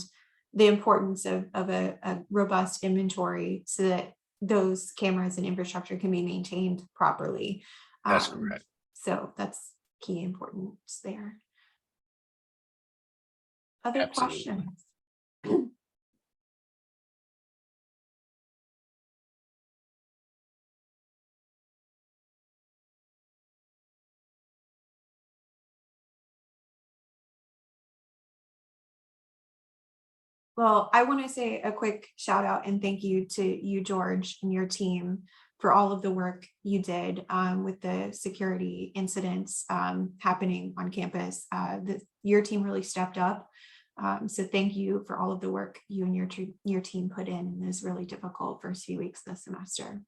the importance of a robust inventory so that those cameras and infrastructure can be maintained properly. That's correct. So that's key importance there. Other Absolutely. questions? Well, I want to say a quick shout out and thank you to you, George, and your team for all of the work you did with the security incidents happening on campus. Your team really stepped up. So thank you for all of the work you and your team put in this really difficult first few weeks this semester.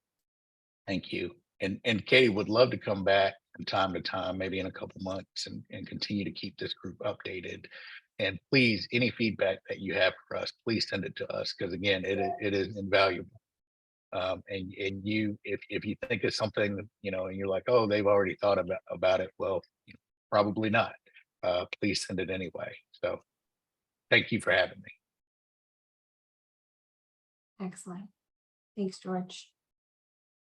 Thank you. And Katie would love to come back from time to time, maybe in a couple months, and continue to keep this group updated. And please, any feedback that you have for us, please send it to us, because again, it is invaluable. And you, if you think it's something, you know, and you're like, oh, they've already thought about it, well, probably not. Please send it anyway. So thank you for having me. Excellent. Thanks, George.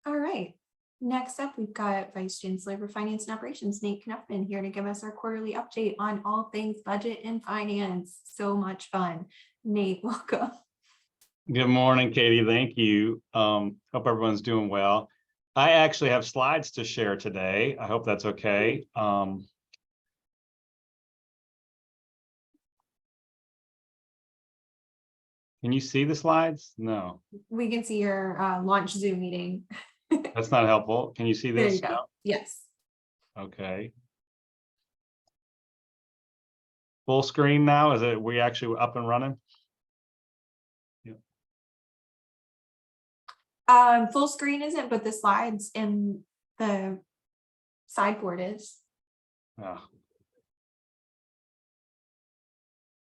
All right. Next up, we've got Vice Chancellor for Finance and Operations, Nate Knuffman, here to give us our quarterly update on all things budget and finance. So much fun. Nate, welcome. Good morning, Katie. Thank you. Hope everyone's doing well. I actually have slides to share today. I hope that's okay. Can you see the slides? No. We can see your launch Zoom meeting. That's not helpful. Can you see There this? you go. No? Yes. Okay. Full screen now? Is it we actually up and running? Full screen isn't, but the slides and the sideboard is. Oh.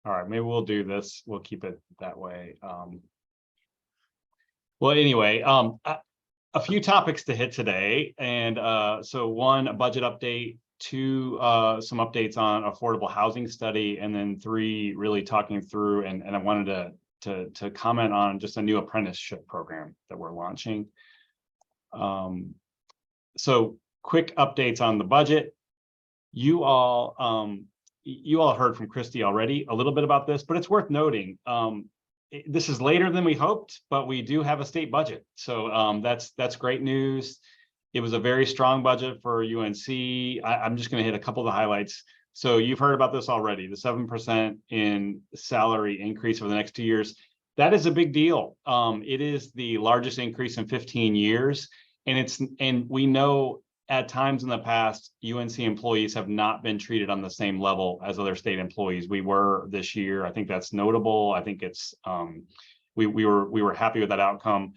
All right, maybe we'll do this. We'll keep it that way. Well, anyway, a few topics to hit today. And so one, a budget update, two, some updates on affordable housing study, and then three, really talking through, and I wanted to comment on just a new apprenticeship program that we're launching. So quick updates on the budget. You all heard from Christi already a little bit about this, but it's worth noting. This is later than we hoped, but we do have a state budget. So that's great news. It was a very strong budget for UNC. I'm just going to hit a couple of the highlights. So you've heard about this already, the 7% in salary increase over the next 2 years. That is a big deal. It is the largest increase in 15 years. And we know at times in the past, UNC employees have not been treated on the same level as other state employees. We were this year. I think that's notable. I think it's we were happy with that outcome.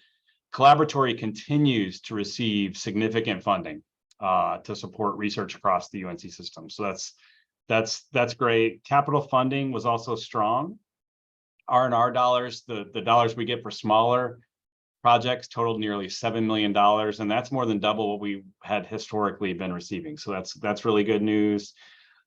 Collaboratory continues to receive significant funding to support research across the UNC system. So that's great. Capital funding was also strong. R&R dollars, the dollars we get for smaller projects totaled nearly $7 million, and that's more than double what we had historically been receiving. So that's really good news.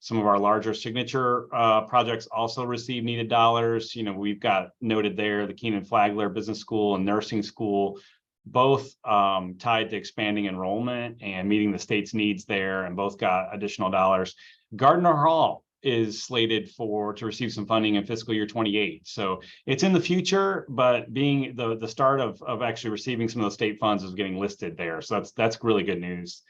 Some of our larger signature projects also receive needed dollars. You know, we've got noted there the Keenan Flagler Business School and Nursing School, both tied to expanding enrollment and meeting the state's needs there, and both got additional dollars. Gardner Hall is slated to receive some funding in fiscal year 28. So it's in the future, but being the start of actually receiving some of those state funds is getting listed there. So that's really good news.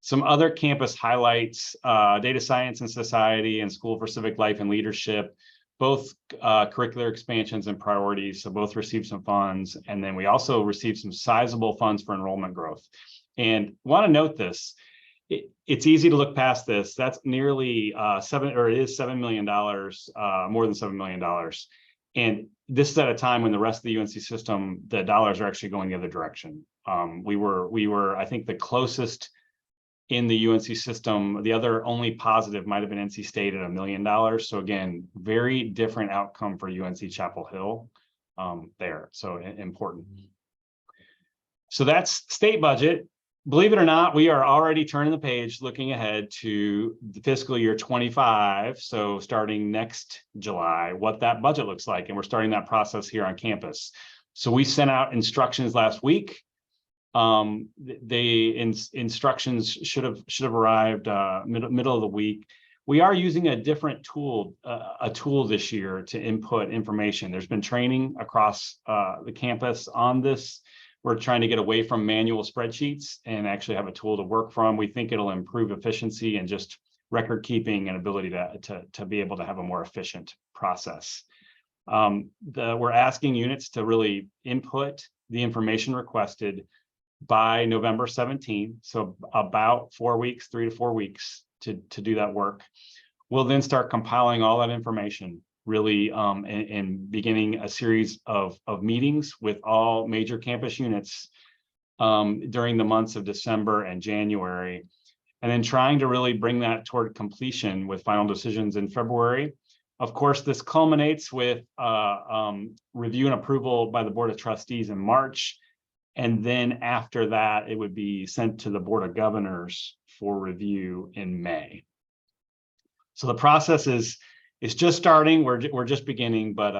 Some other campus highlights, Data Science and Society and School for Civic Life and Leadership, both curricular expansions and priorities. So both received some funds. And then we also received some sizable funds for enrollment growth. And want to note this, it's easy to look past this. That's nearly $7 million, more than $7 million. And this is at a time when the rest of the UNC system, the dollars are actually going the other direction. We were, I think, the closest in the UNC system. The other only positive might have been NC State at $1 million. So again, very different outcome for UNC-Chapel Hill there. So important. So that's state budget. Believe it or not, we are already turning the page, looking ahead to the fiscal year 25. So starting next July, what that budget looks like. And we're starting that process here on campus. So we sent out instructions last week. Instructions should have arrived middle of the week. We are using a different tool, this year to input information. There's been training across the campus on this. We're trying to get away from manual spreadsheets and actually have a tool to work from. We think it'll improve efficiency and just record keeping and ability to be able to have a more efficient process. We're asking units to really input the information requested by November 17th. So about 4 weeks, 3 to 4 weeks to do that work. We'll then start compiling all that information, really, and beginning a series of meetings with all major campus units during the months of December and January, and then trying to really bring that toward completion with final decisions in February. Of course, this culminates with review and approval by the Board of Trustees in March. And then after that, it would be sent to the Board of Governors for review in May. So the process is just starting. We're just beginning, but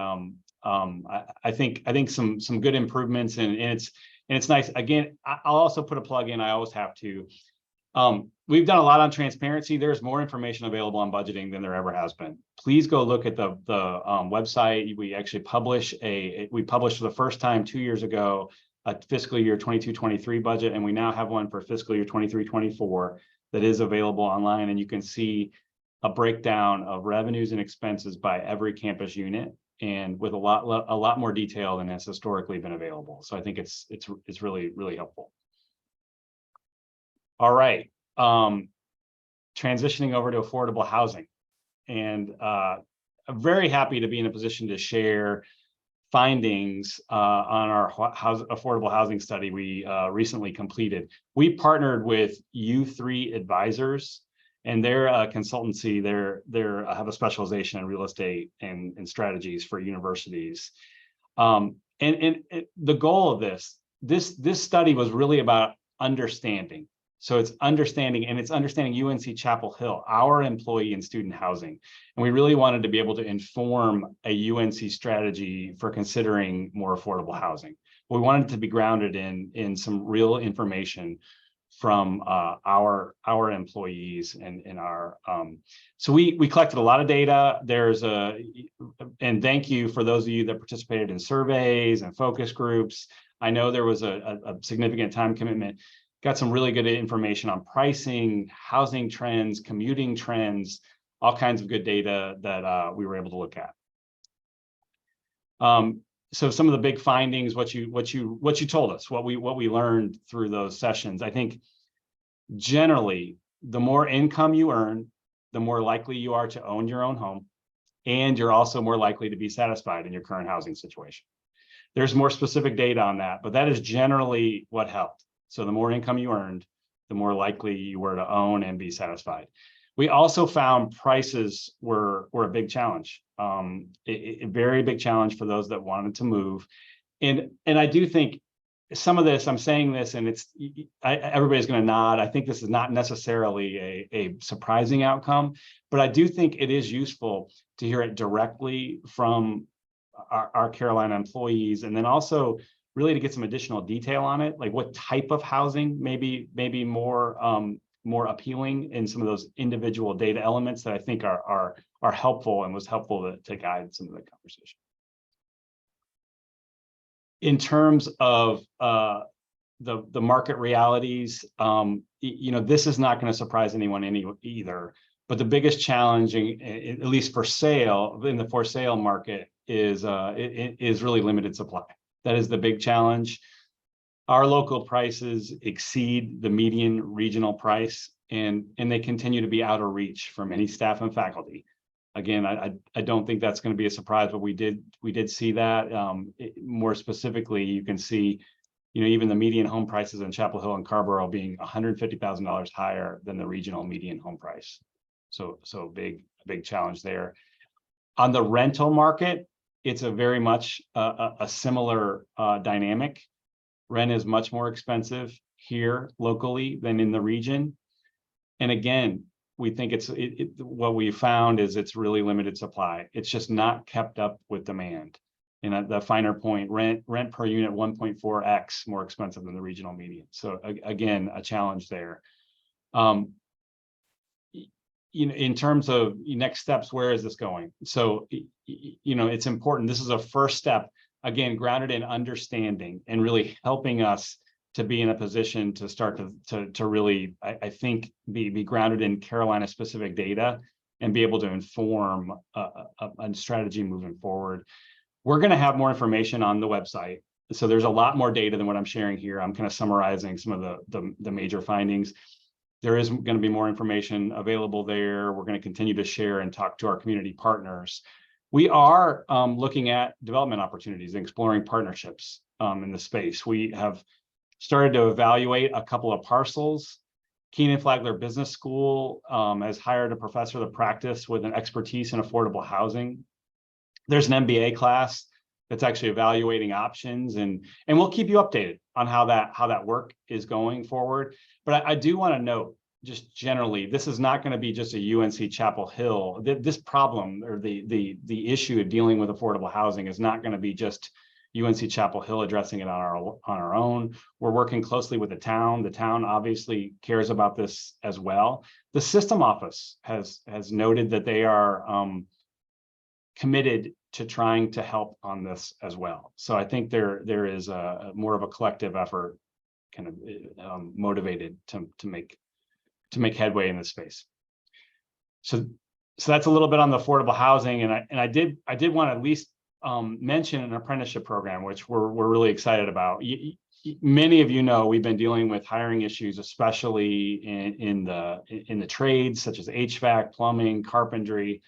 I think some good improvements, and it's nice. Again, I'll also put a plug in. I always have to. We've done a lot on transparency. There's more information available on budgeting than there ever has been. Please go look at the website. We actually we published for the first time 2 years ago a fiscal year 22-23 budget, and we now have one for fiscal year 23-24 that is available online, and you can see a breakdown of revenues and expenses by every campus unit, and with a lot more detail than has historically been available. So I think it's really, really helpful. All right, transitioning over to affordable housing, and I'm very happy to be in a position to share findings on our affordable housing study we recently completed. We partnered with U3 Advisors, and they're a consultancy. They have a specialization in real estate and strategies for universities. And the goal of this study was really about understanding. So it's understanding UNC-Chapel Hill, our employee and student housing. And we really wanted to be able to inform a UNC strategy for considering more affordable housing. We wanted it to be grounded in some real information from our employees and our so we collected a lot of data. And thank you for those of you that participated in surveys and focus groups. I know there was a significant time commitment. Got some really good information on pricing, housing trends, commuting trends, all kinds of good data that we were able to look at. So some of the big findings, what you told us, what we learned through those sessions. I think generally, the more income you earn, the more likely you are to own your own home, and you're also more likely to be satisfied in your current housing situation. There's more specific data on that, but that is generally what helped. So the more income you earned, the more likely you were to own and be satisfied. We also found prices were a big challenge, a very big challenge for those that wanted to move. And I do think some of this, I'm saying this, and everybody's going to nod. I think this is not necessarily a surprising outcome, but I do think it is useful to hear it directly from our Carolina employees, and then also really to get some additional detail on it, like what type of housing maybe more appealing in some of those individual data elements that I think are helpful and was helpful to guide some of the conversation. In terms of the market realities, this is not going to surprise anyone either. But the biggest challenge, at least for sale, in the for sale market, is really limited supply. That is the big challenge. Our local prices exceed the median regional price, and they continue to be out of reach for many staff and faculty. Again, I don't think that's going to be a surprise, but we did see that. More specifically, you can see, even the median home prices in Chapel Hill and Carborough being $150,000 higher than the regional median home price. So big challenge there. On the rental market, it's a very much a similar dynamic. Rent is much more expensive here locally than in the region. And again, we think what we found is it's really limited supply. It's just not kept up with demand. And at the finer point, rent per unit 1.4x more expensive than the regional median. So again, a challenge there. In terms of next steps, where is this going? So, it's important. This is a first step, again, grounded in understanding and really helping us to be in a position to start to really, I think, be grounded in Carolina specific data and be able to inform a strategy moving forward. We're going to have more information on the website. So there's a lot more data than what I'm sharing here. I'm kind of summarizing some of the major findings. There is going to be more information available there. We're going to continue to share and talk to our community partners. We are looking at development opportunities and exploring partnerships in the space. We have started to evaluate a couple of parcels. Keenan Flagler Business School has hired a professor to practice with an expertise in affordable housing. There's an MBA class that's actually evaluating options, and we'll keep you updated on how that work is going forward. But I do want to note, just generally, this is not going to be just a UNC-Chapel Hill. This problem, or the issue of dealing with affordable housing, is not going to be just UNC-Chapel Hill addressing it on our own. We're working closely with the town. The town obviously cares about this as well. The system office has noted that they are committed to trying to help on this as well. So I think there is a more of a collective effort, kind of motivated to make headway in this space. So that's a little bit on the affordable housing, and I did want to at least mention an apprenticeship program, which we're really excited about. Many of you know we've been dealing with hiring issues, especially in the trades such as HVAC, plumbing, carpentry.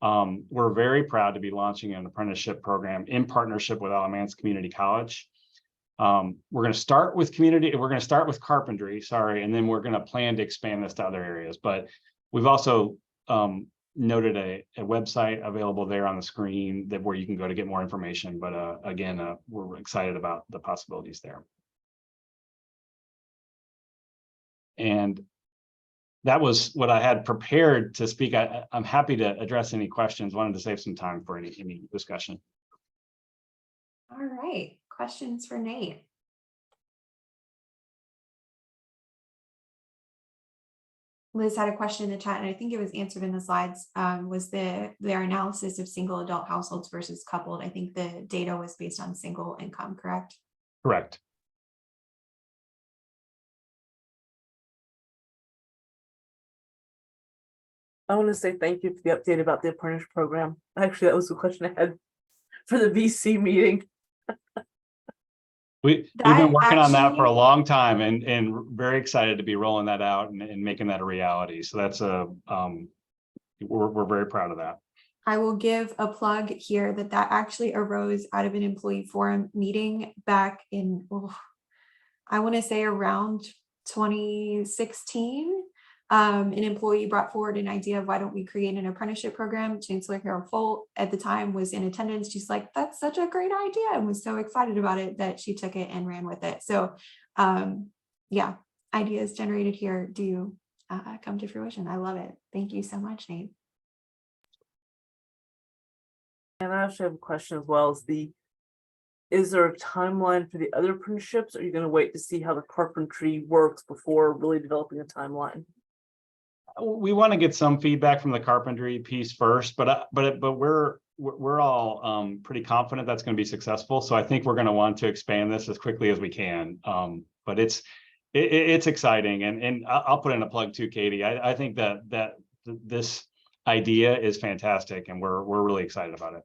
We're very proud to be launching an apprenticeship program in partnership with Alamance Community College. We're going to start with carpentry, and then we're going to plan to expand this to other areas. But we've also noted a website available there on the screen where you can go to get more information. But again, we're excited about the possibilities there. And that was what I had prepared to speak. I'm happy to address any questions. Wanted to save some time for any discussion. All right, questions for Nate? Liz had a question in the chat, and I think it was answered in the slides. Was their analysis of single adult households versus coupled? I think the data was based on single income, correct? Correct. I want to say thank you for the update about the apprentice program. Actually, that was the question I had for the VC meeting. We've been working on that for a long time, and very excited to be rolling that out and making that a reality. So that's we're very proud of that. I will give a plug here that actually arose out of an employee forum meeting back in, I want to say around 2016. An employee brought forward an idea of why don't we create an apprenticeship program. Chancellor Carol Folt at the time was in attendance. She's like, that's such a great idea, and was so excited about it that she took it and ran with it. So yeah, ideas generated here do come to fruition. I love it. Thank you so much, Nate. And I actually have a question as well. Is there a timeline for the other apprenticeships? Or are you going to wait to see how the carpentry works before really developing a timeline? We want to get some feedback from the carpentry piece first, but we're all pretty confident that's going to be successful. So I think we're going to want to expand this as quickly as we can. But it's exciting, and I'll put in a plug too, Katie. I think that this idea is fantastic, and we're really excited about it.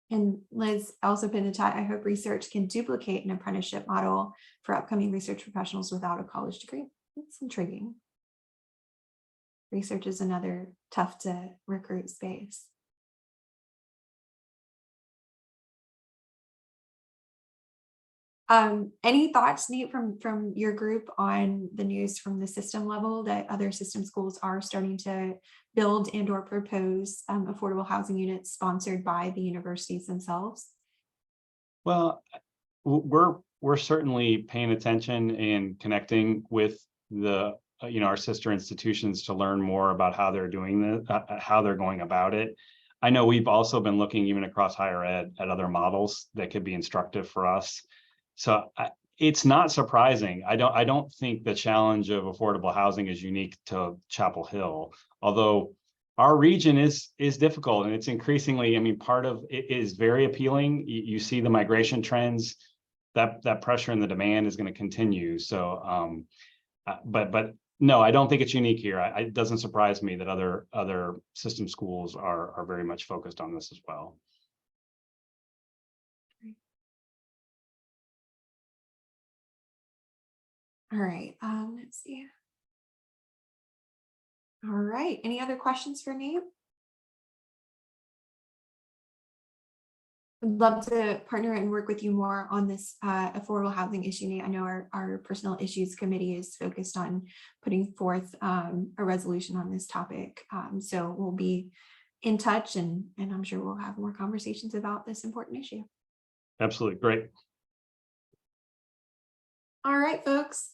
And Liz also put in the chat, I hope research can duplicate an apprenticeship model for upcoming research professionals without a college degree. It's intriguing. Research is another tough to recruit space. Any thoughts, Nate, from your group on the news from the system level that other system schools are starting to build and or propose affordable housing units sponsored by the universities themselves? Well, we're certainly paying attention and connecting with the our sister institutions to learn more about how they're doing this, how they're going about it. I know we've also been looking even across higher ed at other models that could be instructive for us. So it's not surprising. I don't think the challenge of affordable housing is unique to Chapel Hill, although our region is difficult, and it's increasingly, I mean, part of it is very appealing. You see the migration trends, that pressure and the demand is going to continue. So but no, I don't think it's unique here. It doesn't surprise me that other system schools are very much focused on this as well. All right, let's see. All right, any other questions for me? I'd love to partner and work with you more on this affordable housing issue, Nate. I know our personal issues committee is focused on putting forth a resolution on this topic. So we'll be in touch, and I'm sure we'll have more conversations about this important issue. Absolutely. Great. All right, folks,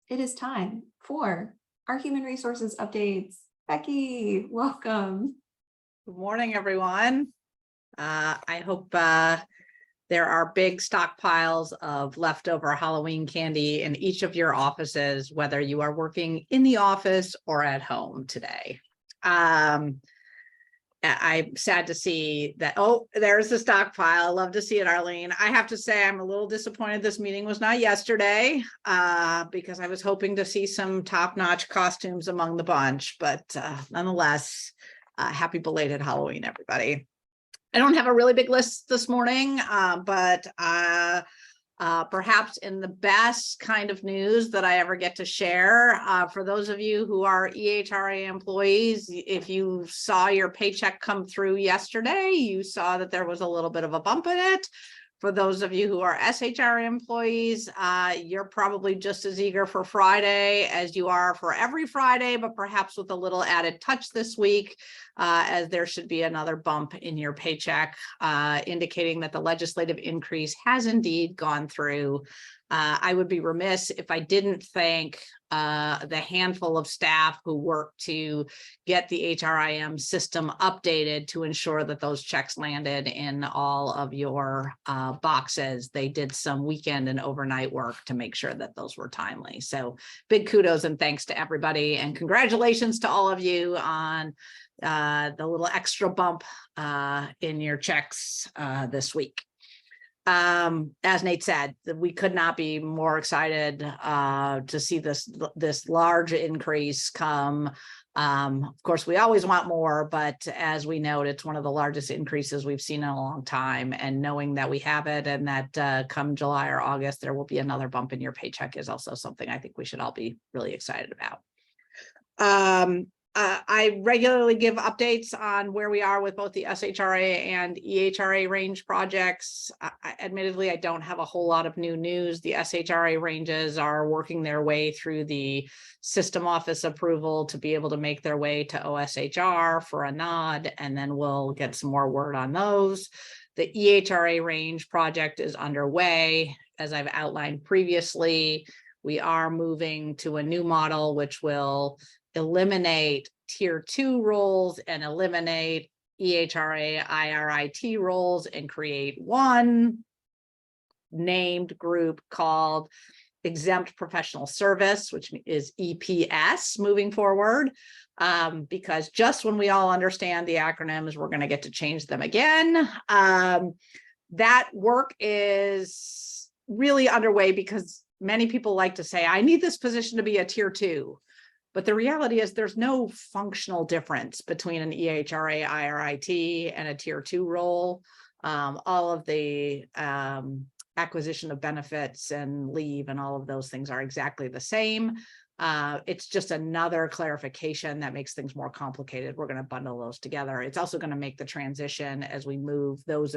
it is time for our human resources updates. Becci, welcome. Good morning, everyone. I hope there are big stockpiles of leftover Halloween candy in each of your offices, whether you are working in the office or at home today. I'm sad to see that. Oh, there's the stockpile. I love to see it, Arlene. I have to say I'm a little disappointed this meeting was not yesterday because I was hoping to see some top-notch costumes among the bunch, but nonetheless, happy belated Halloween, everybody. I don't have a really big list this morning, but perhaps in the best kind of news that I ever get to share, for those of you who are EHRA employees, if you saw your paycheck come through yesterday, you saw that there was a little bit of a bump in it. For those of you who are SHRA employees, you're probably just as eager for Friday as you are for every Friday, but perhaps with a little added touch this week, as there should be another bump in your paycheck, indicating that the legislative increase has indeed gone through. I would be remiss if I didn't thank the handful of staff who worked to get the HRIM system updated to ensure that those checks landed in all of your boxes. They did some weekend and overnight work to make sure that those were timely. So big kudos and thanks to everybody, and congratulations to all of you on the little extra bump in your checks this week. As Nate said, we could not be more excited to see this large increase come. Of course, we always want more, but as we note, it's one of the largest increases we've seen in a long time. And knowing that we have it and that come July or August, there will be another bump in your paycheck is also something I think we should all be really excited about. I regularly give updates on where we are with both the SHRA and EHRA range projects. Admittedly, I don't have a whole lot of new news. The SHRA ranges are working their way through the system office approval to be able to make their way to OSHR for a nod, and then we'll get some more word on those. The EHRA range project is underway. As I've outlined previously, we are moving to a new model, which will eliminate tier 2 roles and eliminate EHRA IRIT roles and create one named group called exempt professional service, which is EPS moving forward, because just when we all understand the acronyms, we're going to get to change them again. That work is really underway because many people like to say, I need this position to be a tier 2. But the reality is there's no functional difference between an EHRA IRIT and a tier 2 role. All of the acquisition of benefits and leave and all of those things are exactly the same. It's just another clarification that makes things more complicated. We're going to bundle those together. It's also going to make the transition as we move those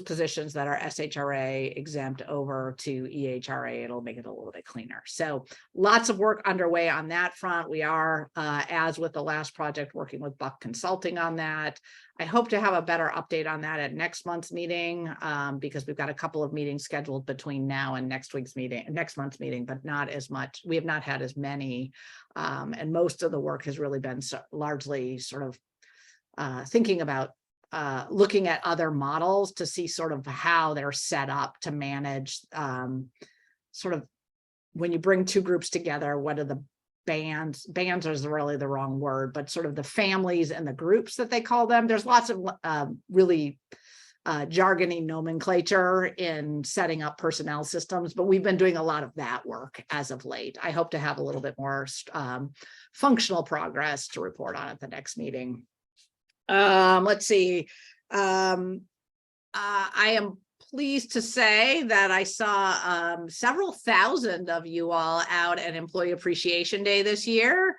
positions that are SHRA exempt over to EHRA. It'll make it a little bit cleaner. So lots of work underway on that front. We are, as with the last project, working with Buck Consulting on that. I hope to have a better update on that at next month's meeting, because we've got a couple of meetings scheduled between now and next month's meeting, but not as much. We have not had as many, and most of the work has really been largely sort of thinking about looking at other models to see sort of how they're set up to manage sort of when you bring two groups together, what are the bands is really the wrong word, but sort of the families and the groups that they call them. There's lots of really jargony nomenclature in setting up personnel systems, but we've been doing a lot of that work as of late. I hope to have a little bit more functional progress to report on at the next meeting. Let's see. I am pleased to say that I saw several thousand of you all out at Employee Appreciation Day this year.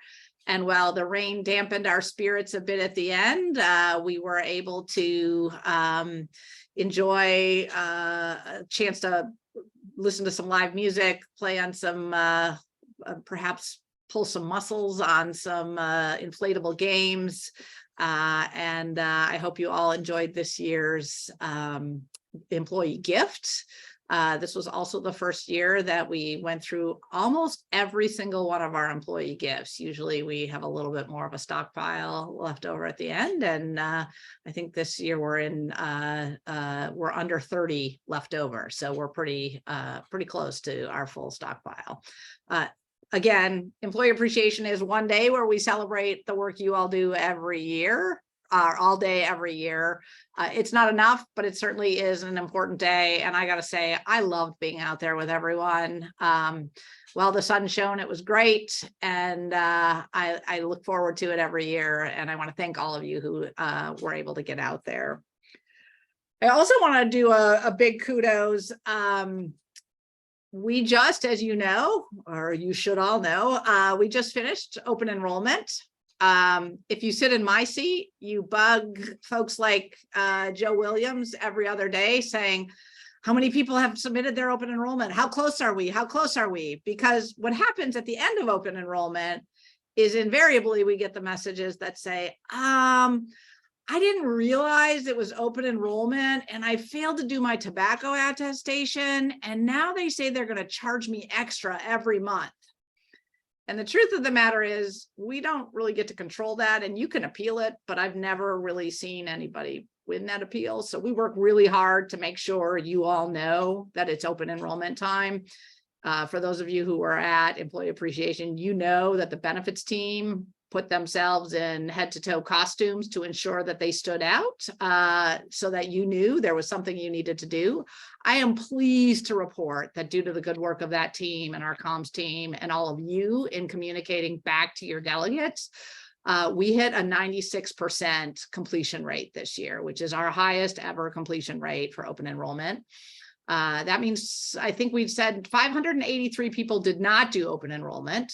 And while the rain dampened our spirits a bit at the end, we were able to enjoy a chance to listen to some live music, play on some, perhaps pull some muscles on some inflatable games. And I hope you all enjoyed this year's employee gift. This was also the first year that we went through almost every single one of our employee gifts. Usually we have a little bit more of a stockpile left over at the end. And I think this year we're under 30 left over. So we're pretty close to our full stockpile. Again, Employee Appreciation is one day where we celebrate the work you all do every year, all day, every year. It's not enough, but it certainly is an important day. And I got to say, I loved being out there with everyone. While the sun shone, it was great. And I look forward to it every year. And I want to thank all of you who were able to get out there. I also want to do a big kudos. We just, as you know, or you should all know, we just finished open enrollment. If you sit in my seat, you bug folks like Joe Williams every other day saying, how many people have submitted their open enrollment? How close are we? How close are we? Because what happens at the end of open enrollment is invariably we get the messages that say, I didn't realize it was open enrollment and I failed to do my tobacco attestation. And now they say they're going to charge me extra every month. And the truth of the matter is we don't really get to control that, and you can appeal it, but I've never really seen anybody win that appeal. So we work really hard to make sure you all know that it's open enrollment time. For those of you who are at Employee Appreciation, you know that the benefits team put themselves in head-to-toe costumes to ensure that they stood out, so that you knew there was something you needed to do. I am pleased to report that due to the good work of that team and our comms team and all of you in communicating back to your delegates, we hit a 96% completion rate this year, which is our highest ever completion rate for open enrollment. That means I think we've said 583 people did not do open enrollment.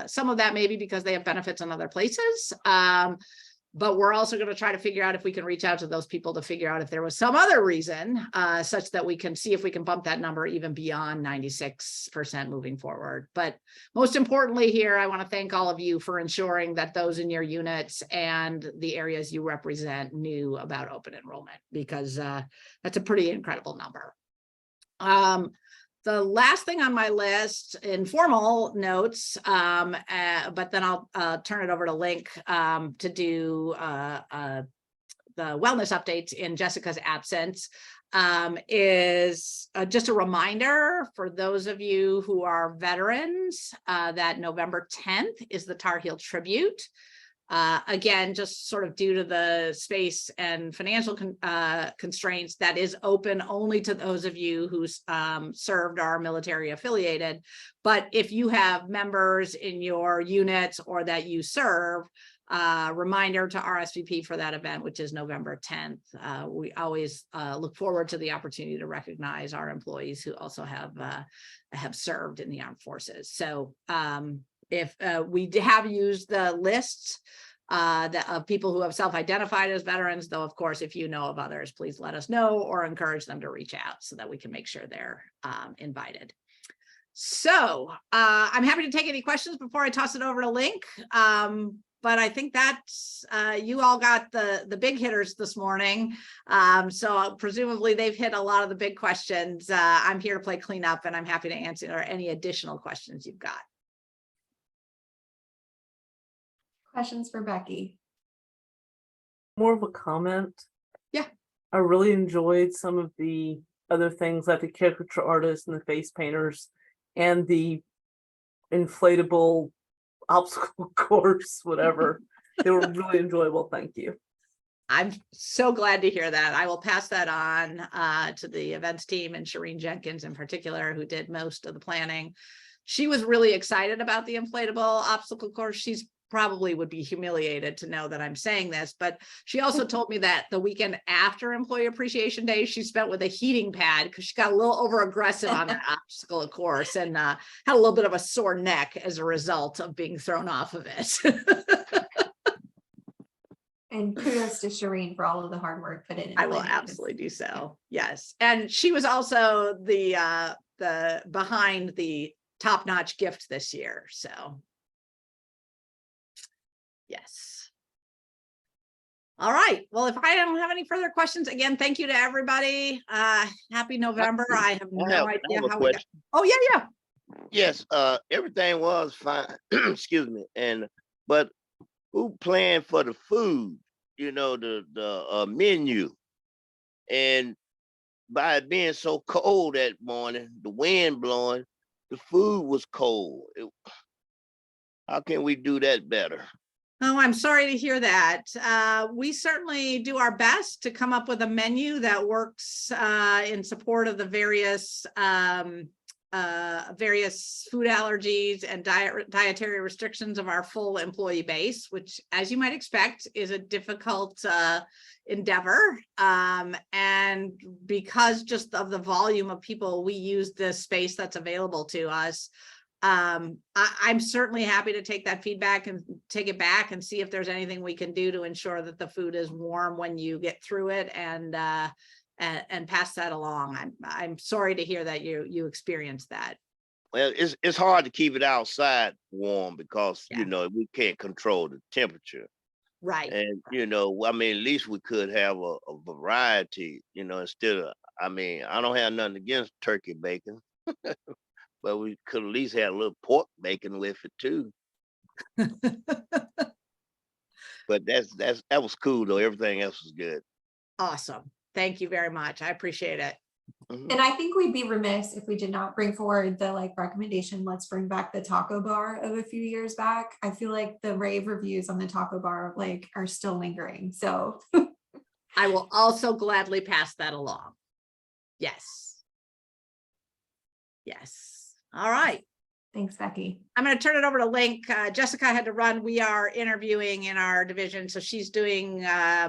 Some of that may be because they have benefits in other places. But we're also going to try to figure out if we can reach out to those people to figure out if there was some other reason such that we can see if we can bump that number even beyond 96% moving forward. But most importantly here, I want to thank all of you for ensuring that those in your units and the areas you represent knew about open enrollment, because that's a pretty incredible number. The last thing on my list, informal notes, but then I'll turn it over to Linc to do the wellness updates in Jessica's absence, is just a reminder for those of you who are veterans that November 10th is the Tar Heel Tribute. Again, just sort of due to the space and financial constraints, that is open only to those of you who served or are military affiliated. But if you have members in your units or that you serve, reminder to RSVP for that event, which is November 10th. We always look forward to the opportunity to recognize our employees who also have served in the armed forces. So if we have used the lists of people who have self-identified as veterans, though, of course, if you know of others, please let us know or encourage them to reach out so that we can make sure they're invited. So I'm happy to take any questions before I toss it over to Linc. But I think that's, you all got the big hitters this morning. So presumably they've hit a lot of the big questions. I'm here to play cleanup, and I'm happy to answer any additional questions you've got. Questions for Becci? More of a comment. Yeah. I really enjoyed some of the other things like the caricature artists and the face painters and the inflatable obstacle course, whatever. They were really enjoyable. Thank you. I'm so glad to hear that. I will pass that on to the events team and Shireen Jenkins in particular, who did most of the planning. She was really excited about the inflatable obstacle course. She's probably would be humiliated to know that I'm saying this, but she also told me that the weekend after Employee Appreciation Day, she spent with a heating pad because she got a little over aggressive on that obstacle course and had a little bit of a sore neck as a result of being thrown off of it. And kudos to Shireen for all of the hard work put in. I will absolutely do so. Yes. And she was also the behind the top-notch gift this year. So yes. All right. Well, if I don't have any further questions, again, thank you to everybody. Happy November. I have no idea how we got. Oh, yeah. Yes, everything was fine. Excuse me. But who planned for the food? You know, the menu. And by it being so cold that morning, the wind blowing, the food was cold. How can we do that better? Oh, I'm sorry to hear that. We certainly do our best to come up with a menu that works in support of the various food allergies and dietary restrictions of our full employee base, which, as you might expect, is a difficult endeavor. And because just of the volume of people, we use the space that's available to us. I'm certainly happy to take that feedback and take it back and see if there's anything we can do to ensure that the food is warm when you get through it, and pass that along. I'm sorry to hear that you experienced that. Well, it's hard to keep it outside warm because you know we can't control the temperature. Right. And you know, I mean, at least we could have a variety, you know, instead of, I mean, I don't have nothing against turkey bacon. But we could at least have a little pork bacon with it too. But that was cool though. Everything else was good. Awesome. Thank you very much. I appreciate it. And I think we'd be remiss if we did not bring forward the recommendation, let's bring back the taco bar of a few years back. I feel like the rave reviews on the taco bar are still lingering. So I will also gladly pass that along. Yes. Yes. All right. Thanks, Becky. I'm going to turn it over to Linc. Jessica had to run. We are interviewing in our division, so she's doing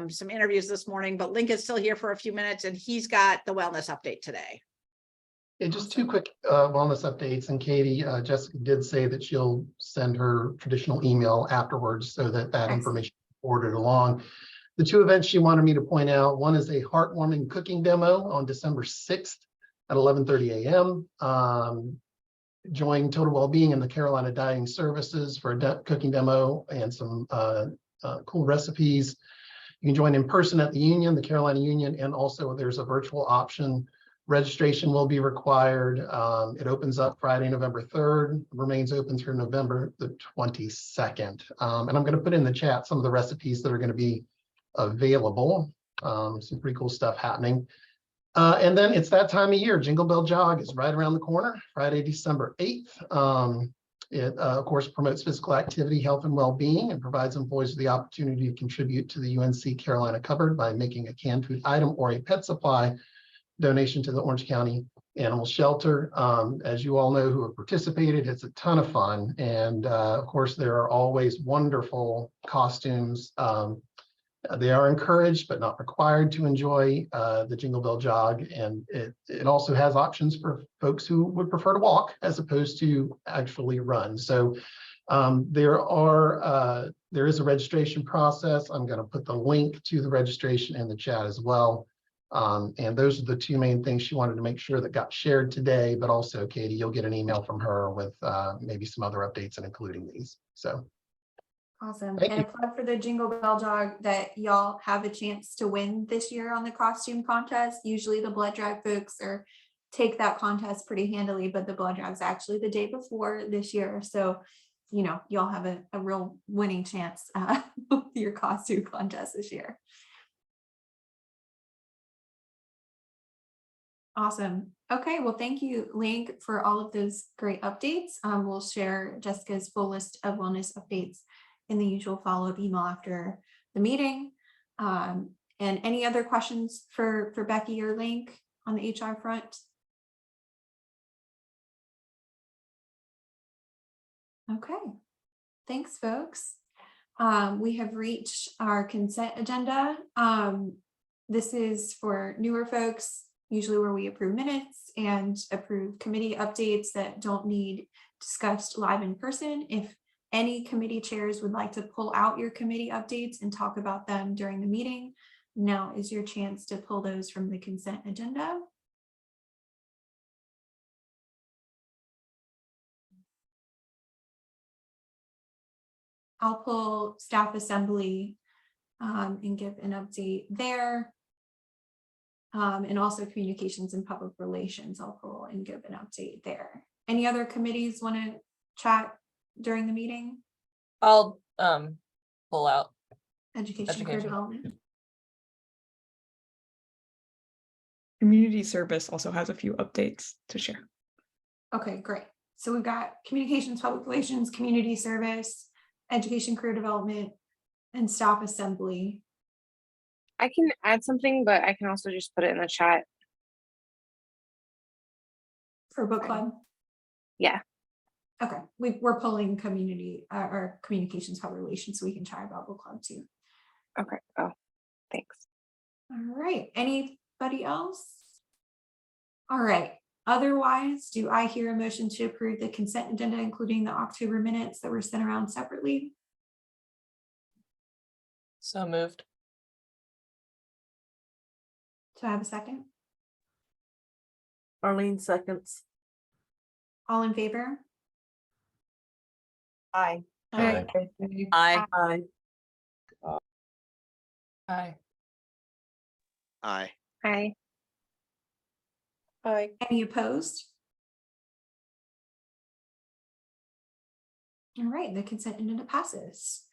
some interviews this morning, but Linc is still here for a few minutes, and he's got the wellness update today. Yeah, just two quick wellness updates. And Katie, Jessica did say that she'll send her traditional email afterwards so that information is forwarded along. The two events she wanted me to point out, one is a heartwarming cooking demo on December 6th at 11:30 a.m. Join Total Wellbeing and the Carolina Dieting Services for a cooking demo and some cool recipes. You can join in person at the Union, the Carolina Union, and also there's a virtual option. Registration will be required. It opens up Friday, November 3rd, remains open through November the 22nd. And I'm going to put in the chat some of the recipes that are going to be available. Some pretty cool stuff happening. And then it's that time of year. Jingle Bell Jog is right around the corner, Friday, December 8th. It, of course, promotes physical activity, health, and well-being, and provides employees with the opportunity to contribute to the UNC Carolina cupboard by making a canned food item or a pet supply donation to the Orange County Animal Shelter. As you all know who have participated, it's a ton of fun. And of course, there are always wonderful costumes. They are encouraged but not required to enjoy the Jingle Bell Jog, and it also has options for folks who would prefer to walk as opposed to actually run. So there is a registration process. I'm going to put the link to the registration in the chat as well. And those are the two main things she wanted to make sure that got shared today, but also, Katie, you'll get an email from her with maybe some other updates and including these. So. Awesome. Thank and you. A plug for the Jingle Bell Jog that y'all have a chance to win this year on the costume contest. Usually the blood drive folks take that contest pretty handily, but the blood drive is actually the day before this year. So, you know, y'all have a real winning chance with your costume contest this year. Awesome. Okay, well, thank you, Linc, for all of those great updates. We'll share Jessica's full list of wellness updates in the usual follow-up email after the meeting. And any other questions for Becky or Linc on the HR front? Okay, thanks, folks. We have reached our consent agenda. This is for newer folks, usually where we approve minutes and approve committee updates that don't need discussed live in person. If any committee chairs would like to pull out your committee updates and talk about them during the meeting, now is your chance to pull those from the consent agenda. I'll pull staff assembly and give an update there. And also communications and public relations, I'll pull and give an update there. Any other committees want to chat during the meeting? I'll pull out Education, career development. Community service also has a few updates to share. Okay, great. So we've got communications, public relations, community service, education, career development, and staff assembly. I can add something, but I can also just put it in the chat. For book club? Yeah. Okay, we're pulling community or communications, public relations, so we can chat about book club too. Okay. Oh, thanks. All right, anybody else? All right, otherwise, do I hear a motion to approve the consent agenda, including the October minutes that were sent around separately? So moved. Do I have a second? Arlene seconds. All in favor? Aye. Aye. Aye. Aye. Aye. Hi. Aye. Any opposed? All right, the consent agenda passes.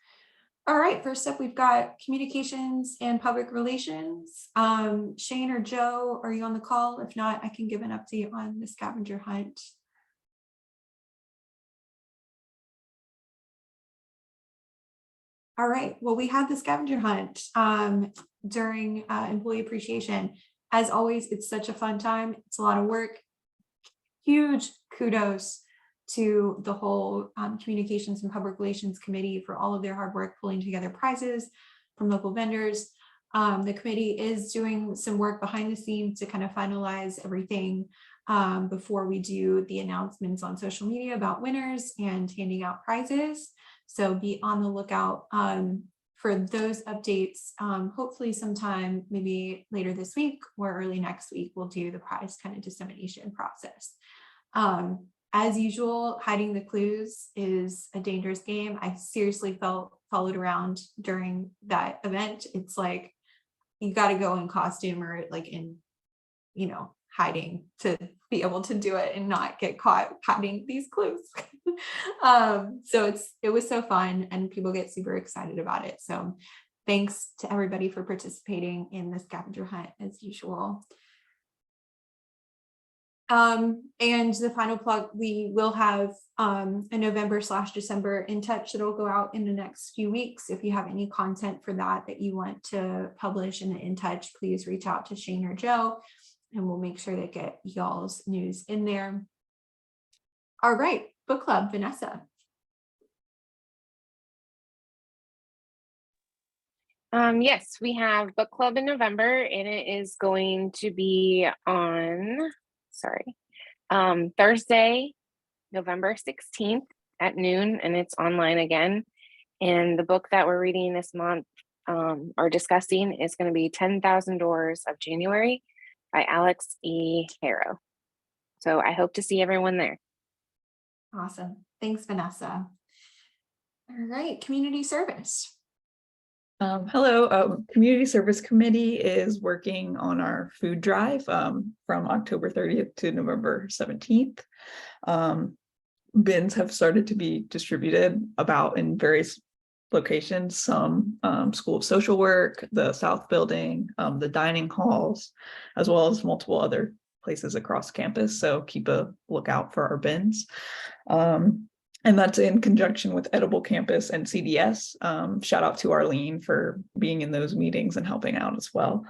All right, first up, we've got communications and public relations. Shane or Joe, are you on the call? If not, I can give an update on the scavenger hunt. All right, well, we had the scavenger hunt during employee appreciation. As always, it's such a fun time. It's a lot of work. Huge kudos to the whole communications and public relations committee for all of their hard work pulling together prizes from local vendors. The committee is doing some work behind the scenes to kind of finalize everything before we do the announcements on social media about winners and handing out prizes. So be on the lookout for those updates. Hopefully sometime maybe later this week or early next week, we'll do the prize kind of dissemination process. As usual, hiding the clues is a dangerous game. I seriously felt followed around during that event. It's like, you got to go in costume or like in, hiding to be able to do it and not get caught hiding these clues. So it was so fun and people get super excited about it. So thanks to everybody for participating in the scavenger hunt as usual. And the final plug, we will have a November/December in touch that'll go out in the next few weeks. If you have any content for that you want to publish in the in touch, please reach out to Shane or Joe and we'll make sure to get y'all's news in there. All right, book club, Vanessa. Yes, we have book club in November and it is going to be on Thursday, November 16th at noon, and it's online again. And the book that we're reading this month or discussing is going to be 10,000 Doors of January by Alex E. Harrow. So I hope to see everyone there. Awesome. Thanks, Vanessa. All right, community service. Hello, Community Service Committee is working on our food drive from October 30th to November 17th. Bins have started to be distributed about in various locations, some School of Social Work, the South Building, the dining halls, as well as multiple other places across campus. So keep a lookout for our bins. And that's in conjunction with Edible Campus and CDS. Shout out to Arlene for being in those meetings and helping out as well.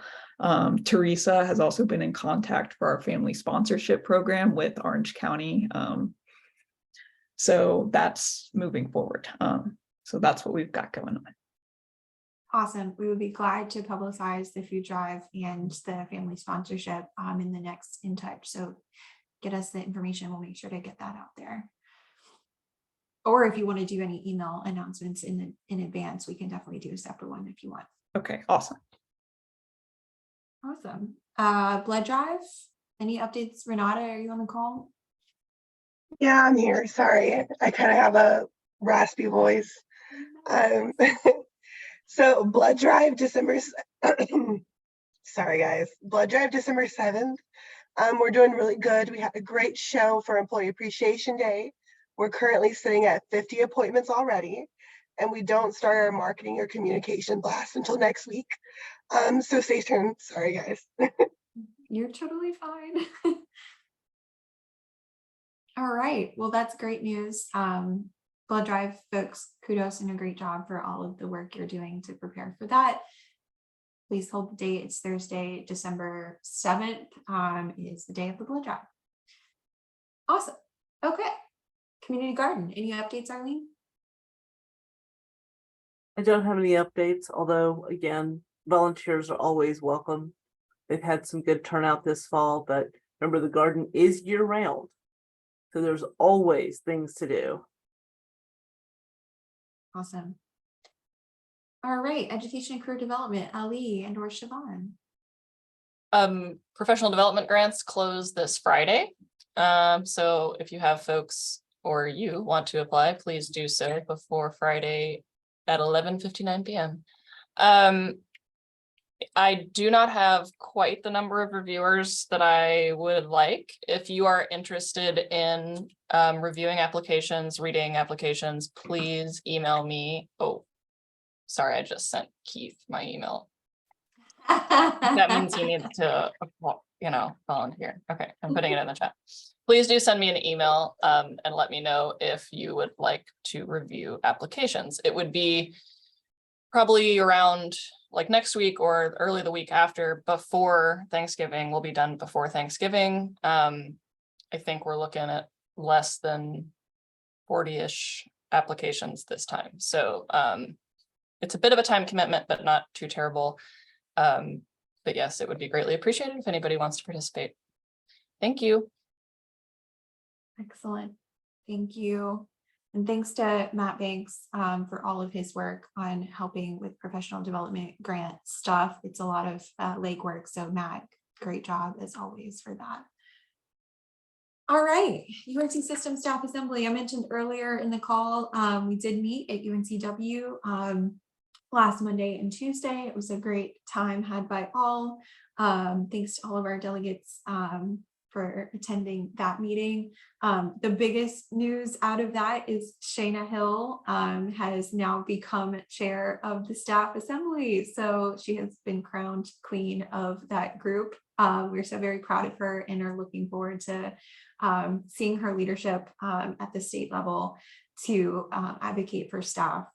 Teresa has also been in contact for our family sponsorship program with Orange County. So that's moving forward. So that's what we've got going on. Awesome. We would be glad to publicize the food drive and the family sponsorship in the next In Touch. So get us the information. We'll make sure to get that out there. Or if you want to do any email announcements in advance, we can definitely do a separate one if you want. Okay, awesome. Awesome. Blood drive. Any updates? Renata, are you on the call? Yeah, I'm here. Sorry, I kind of have a raspy voice. So blood drive December, sorry guys, blood drive December 7th. We're doing really good. We had a great show for Employee Appreciation Day. We're currently sitting at 50 appointments already, and we don't start our marketing or communication blast until next week. So stay tuned. Sorry guys. You're totally fine. All right. Well, that's great news. Blood drive folks, kudos and a great job for all of the work you're doing to prepare for that. Please hold the date. It's Thursday, December 7th is the day of the blood drive. Awesome. Okay. Community garden. Any updates, Arlene? I don't have any updates, although again, volunteers are always welcome. They've had some good turnout this fall, but remember the garden is year round. So there's always things to do. Awesome. All right. Education and career development, Ali and or Siobhan. Professional development grants close this Friday. So if you have folks or you want to apply, please do so before Friday at 11:59 p.m. I do not have quite the number of reviewers that I would like. If you are interested in reviewing applications, reading applications, please email me. Oh, sorry, I just sent Keith my email. That means you need to, volunteer. Okay, I'm putting it in the chat. Please do send me an email and let me know if you would like to review applications. It would be probably around like next week or early the week after, before Thanksgiving. We'll be done before Thanksgiving. I think we're looking at less than 40-ish applications this time. So it's a bit of a time commitment, but not too terrible. But yes, it would be greatly appreciated if anybody wants to participate. Thank you. Excellent. Thank you. And thanks to Matt Banks for all of his work on helping with professional development grant stuff. It's a lot of legwork. So Matt, great job as always for that. All right, UNC System Staff Assembly. I mentioned earlier in the call, we did meet at UNCW last Monday and Tuesday. It was a great time had by all. Thanks to all of our delegates for attending that meeting. The biggest news out of that is Shayna Hill has now become chair of the staff assembly. So she has been crowned queen of that group. We're so very proud of her and are looking forward to seeing her leadership at the state level to advocate for staff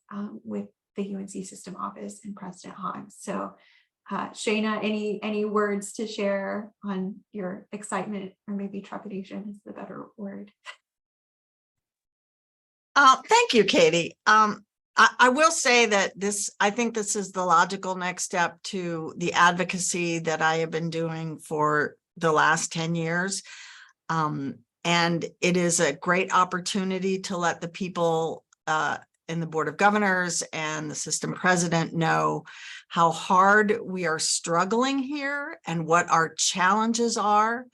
with the UNC System Office and President Hahn. So Shayna, any words to share on your excitement, or maybe trepidation is the better word? Thank you, Katie. I will say that I think this is the logical next step to the advocacy that I have been doing for the last 10 years. And it is a great opportunity to let the people in the Board of Governors and the system president know how hard we are struggling here and what our challenges are.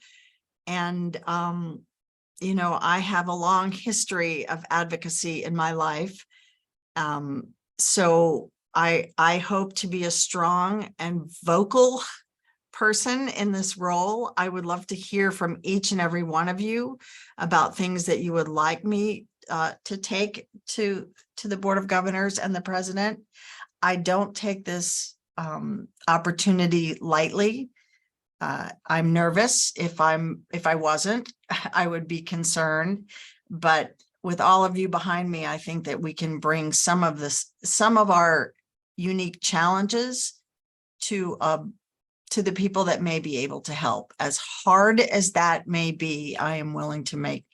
And, I have a long history of advocacy in my life. So I hope to be a strong and vocal person in this role. I would love to hear from each and every one of you about things that you would like me to take to the Board of Governors and the president. I don't take this opportunity lightly. I'm nervous. If I wasn't, I would be concerned. But with all of you behind me, I think that we can bring some of our unique challenges to the people that may be able to help. As hard as that may be, I am willing to make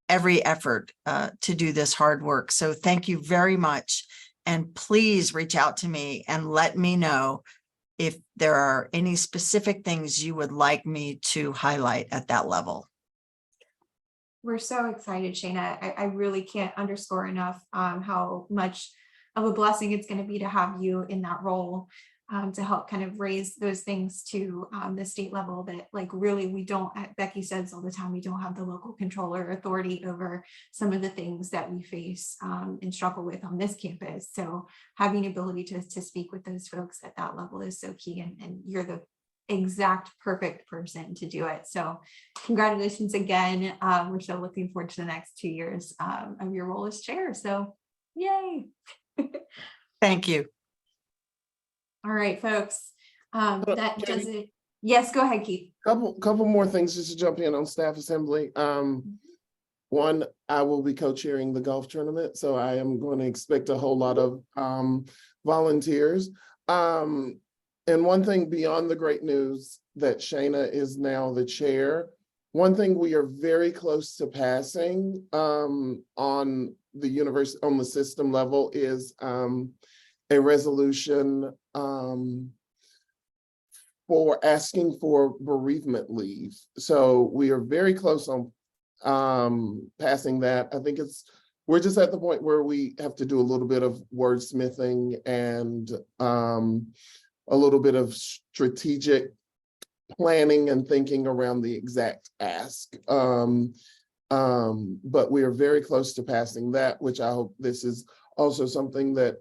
every effort to do this hard work. So thank you very much. And please reach out to me and let me know if there are any specific things you would like me to highlight at that level. We're so excited, Shayna. I really can't underscore enough how much of a blessing it's going to be to have you in that role, to help kind of raise those things to the state level that, like, really we don't, Becci says all the time, we don't have the local control or authority over some of the things that we face and struggle with on this campus. So having ability to speak with those folks at that level is so key, and you're the exact perfect person to do it. So congratulations again. We're so looking forward to the next 2 years of your role as chair. So yay. Thank you. All right, folks. That does it. Yes, go ahead, Keith. Couple more things just to jump in on staff assembly. One, I will be co-chairing the golf tournament, so I am going to expect a whole lot of volunteers. And one thing beyond the great news that Shayna is now the chair, one thing we are very close to passing on the university, on the system level, is a resolution for asking for bereavement leave. So we are very close on passing that. I think we're just at the point where we have to do a little bit of wordsmithing and a little bit of strategic planning and thinking around the exact ask. But we are very close to passing that, which I hope this is also something that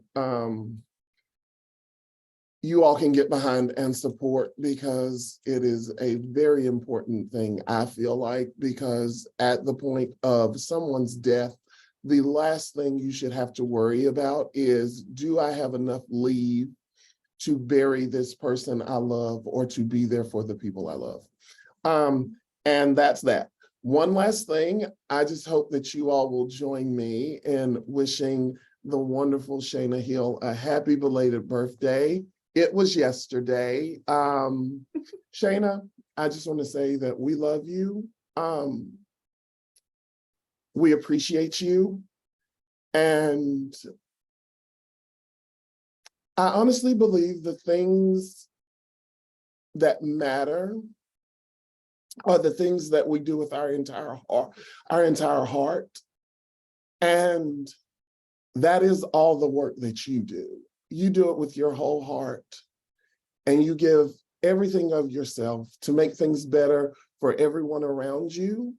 you all can get behind and support, because it is a very important thing, I feel like, because at the point of someone's death, the last thing you should have to worry about is, do I have enough leave to bury this person I love or to be there for the people I love? And that's that. One last thing, I just hope that you all will join me in wishing the wonderful Shayna Hill a happy belated birthday. It was yesterday. Shayna, I just want to say that we love you. We appreciate you. And I honestly believe the things that matter are the things that we do with our entire heart. And that is all the work that you do. You do it with your whole heart, and you give everything of yourself to make things better for everyone around you.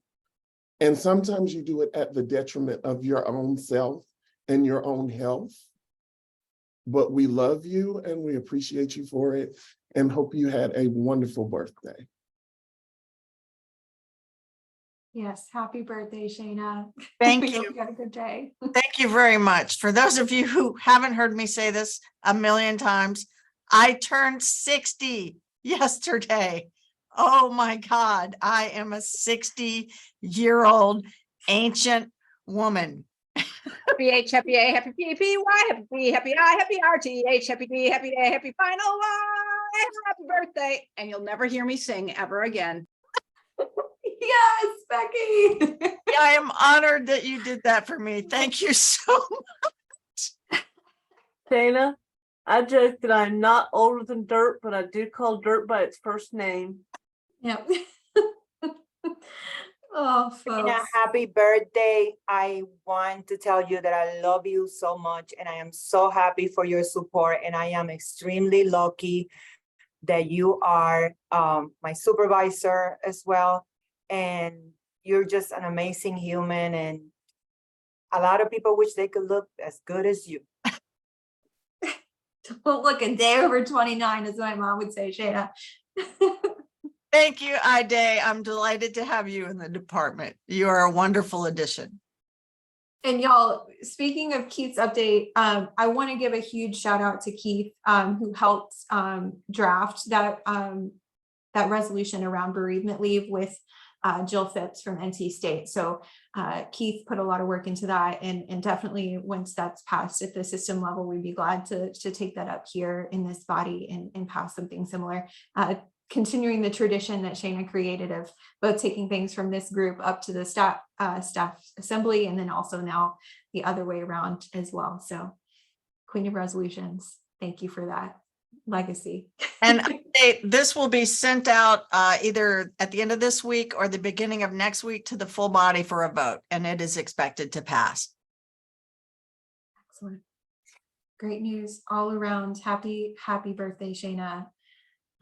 And sometimes you do it at the detriment of your own self and your own health. But we love you and we appreciate you for it, and hope you had a wonderful birthday. Yes, happy birthday, Shayna. Thank We you. hope you had a good day. Thank you very much. For those of you who haven't heard me say this a million times, I turned 60 yesterday. Oh my God, I am a 60-year-old ancient woman. Happy H, happy A, happy P, P, Y, happy P, happy I, happy R, T, H, happy D, happy A, happy final Y, happy birthday. And you'll never hear me sing ever again. Yes, Becci. Yeah, I am honored that you did that for me. Thank you so much. Dana, I joke that I'm not older than dirt, but I do call dirt by its first name. Yep. Oh, folks. Happy birthday. I want to tell you that I love you so much, and I am so happy for your support, and I am extremely lucky that you are my supervisor as well. And you're just an amazing human, and a lot of people wish they could look as good as you. Don't look a day over 29, as my mom would say, Shayna. Thank you, Ida. I'm delighted to have you in the department. You are a wonderful addition. And y'all, speaking of Keith's update, I want to give a huge shout out to Keith, who helped draft that resolution around bereavement leave with Jill Phipps from NC State. So Keith put a lot of work into that, and definitely once that's passed at the system level, we'd be glad to take that up here in this body and pass something similar. continuing the tradition that Shana created of both taking things from this group up to the staff assembly, and then also now the other way around as well. So Queen of Resolutions, thank you for that legacy. And this will be sent out either at the end of this week or the beginning of next week to the full body for a vote, and it is expected to pass. Excellent. Great news all around. Happy birthday, Shana.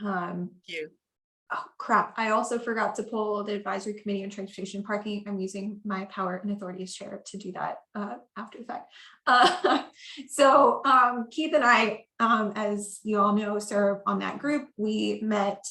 Thank you. Oh crap, I also forgot to pull the advisory committee on transportation parking. I'm using my power and authority as chair to do that after the fact. So Keith and I, as you all know, serve on that group. We met,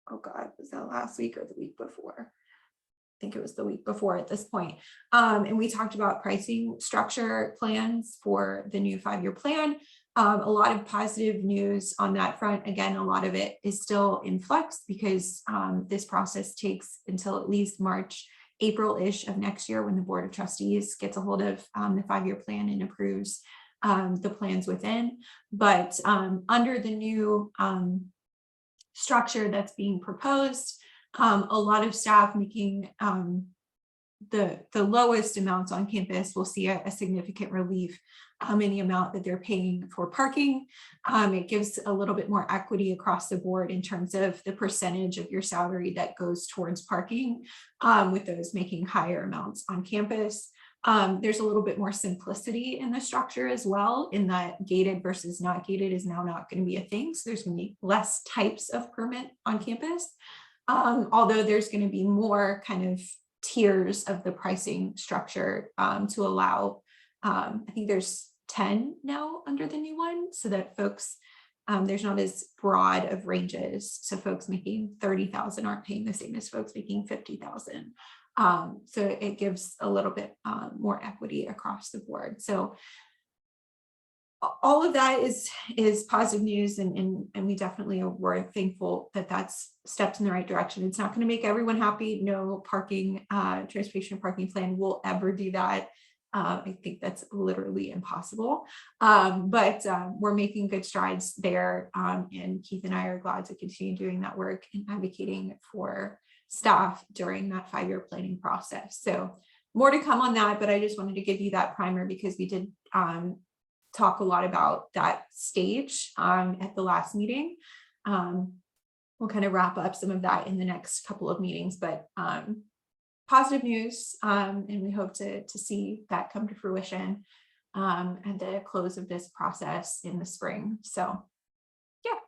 oh God, was that last week or the week before? I think it was the week before at this point. And we talked about pricing structure plans for the new 5-year plan. A lot of positive news on that front. Again, a lot of it is still in flux because this process takes until at least March, April-ish of next year when the Board of Trustees gets a hold of the 5-year plan and approves the plans within. But under the new structure that's being proposed, a lot of staff making the lowest amounts on campus will see a significant relief in the amount that they're paying for parking. It gives a little bit more equity across the board in terms of the percentage of your salary that goes towards parking, with those making higher amounts on campus. There's a little bit more simplicity in the structure as well, in that gated versus not gated is now not going to be a thing. So there's going to be less types of permit on campus. Although there's going to be more kind of tiers of the pricing structure to allow, I think there's 10 now under the new one, so that folks, there's not as broad of ranges. So folks making 30,000 aren't paying the same as folks making 50,000. So it gives a little bit more equity across the board. So all of that is positive news, and we definitely were thankful that that's steps in the right direction. It's not going to make everyone happy. No parking, transportation parking plan will ever do that. I think that's literally impossible. But we're making good strides there. And Keith and I are glad to continue doing that work and advocating for staff during that 5-year planning process. So more to come on that, but I just wanted to give you that primer because we did talk a lot about that stage at the last meeting. We'll kind of wrap up some of that in the next couple of meetings, but positive news, and we hope to see that come to fruition at the close of this process in the spring. So yeah.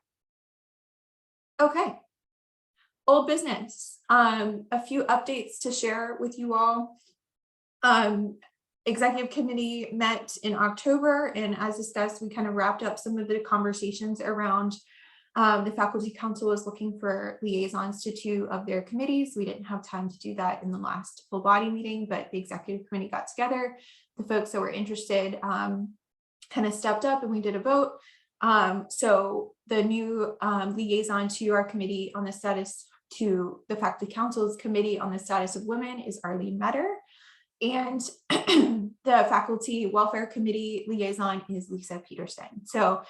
Okay. Old business. A few updates to share with you all. Executive committee met in October, and as discussed, we kind of wrapped up some of the conversations around the faculty council was looking for liaisons to 2 of their committees. We didn't have time to do that in the last full body meeting, but the executive committee got together. The folks that were interested kind of stepped up and we did a vote. So the new liaison to our committee on the status, to the faculty council's committee on the status of women, is Arlene Metter. And the faculty welfare committee liaison is Lisa Peterson. So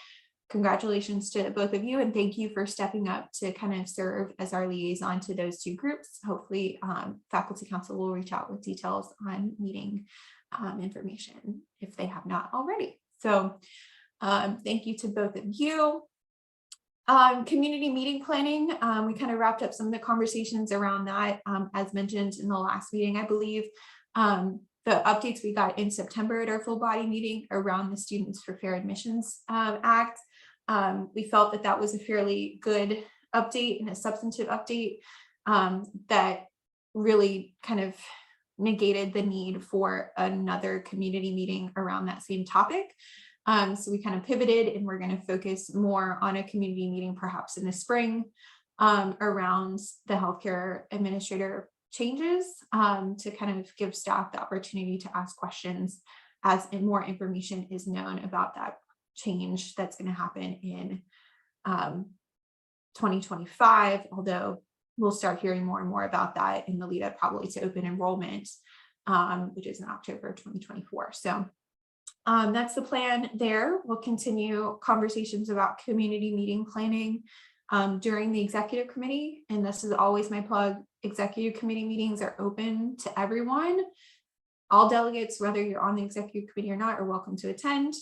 congratulations to both of you, and thank you for stepping up to kind of serve as our liaison to those 2 groups. Hopefully faculty council will reach out with details on meeting information if they have not already. So thank you to both of you. Community meeting planning, we kind of wrapped up some of the conversations around that. As mentioned in the last meeting, I believe the updates we got in September at our full body meeting around the Students for Fair Admissions Act. We felt that that was a fairly good update and a substantive update that really kind of negated the need for another community meeting around that same topic. So we kind of pivoted, and we're going to focus more on a community meeting perhaps in the spring around the healthcare administrator changes to kind of give staff the opportunity to ask questions as more information is known about that change that's going to happen in 2025, although we'll start hearing more and more about that in the lead up probably to open enrollment, which is in October 2024. So that's the plan there. We'll continue conversations about community meeting planning during the executive committee, and this is always my plug, executive committee meetings are open to everyone. All delegates, whether you're on the executive committee or not, are welcome to attend.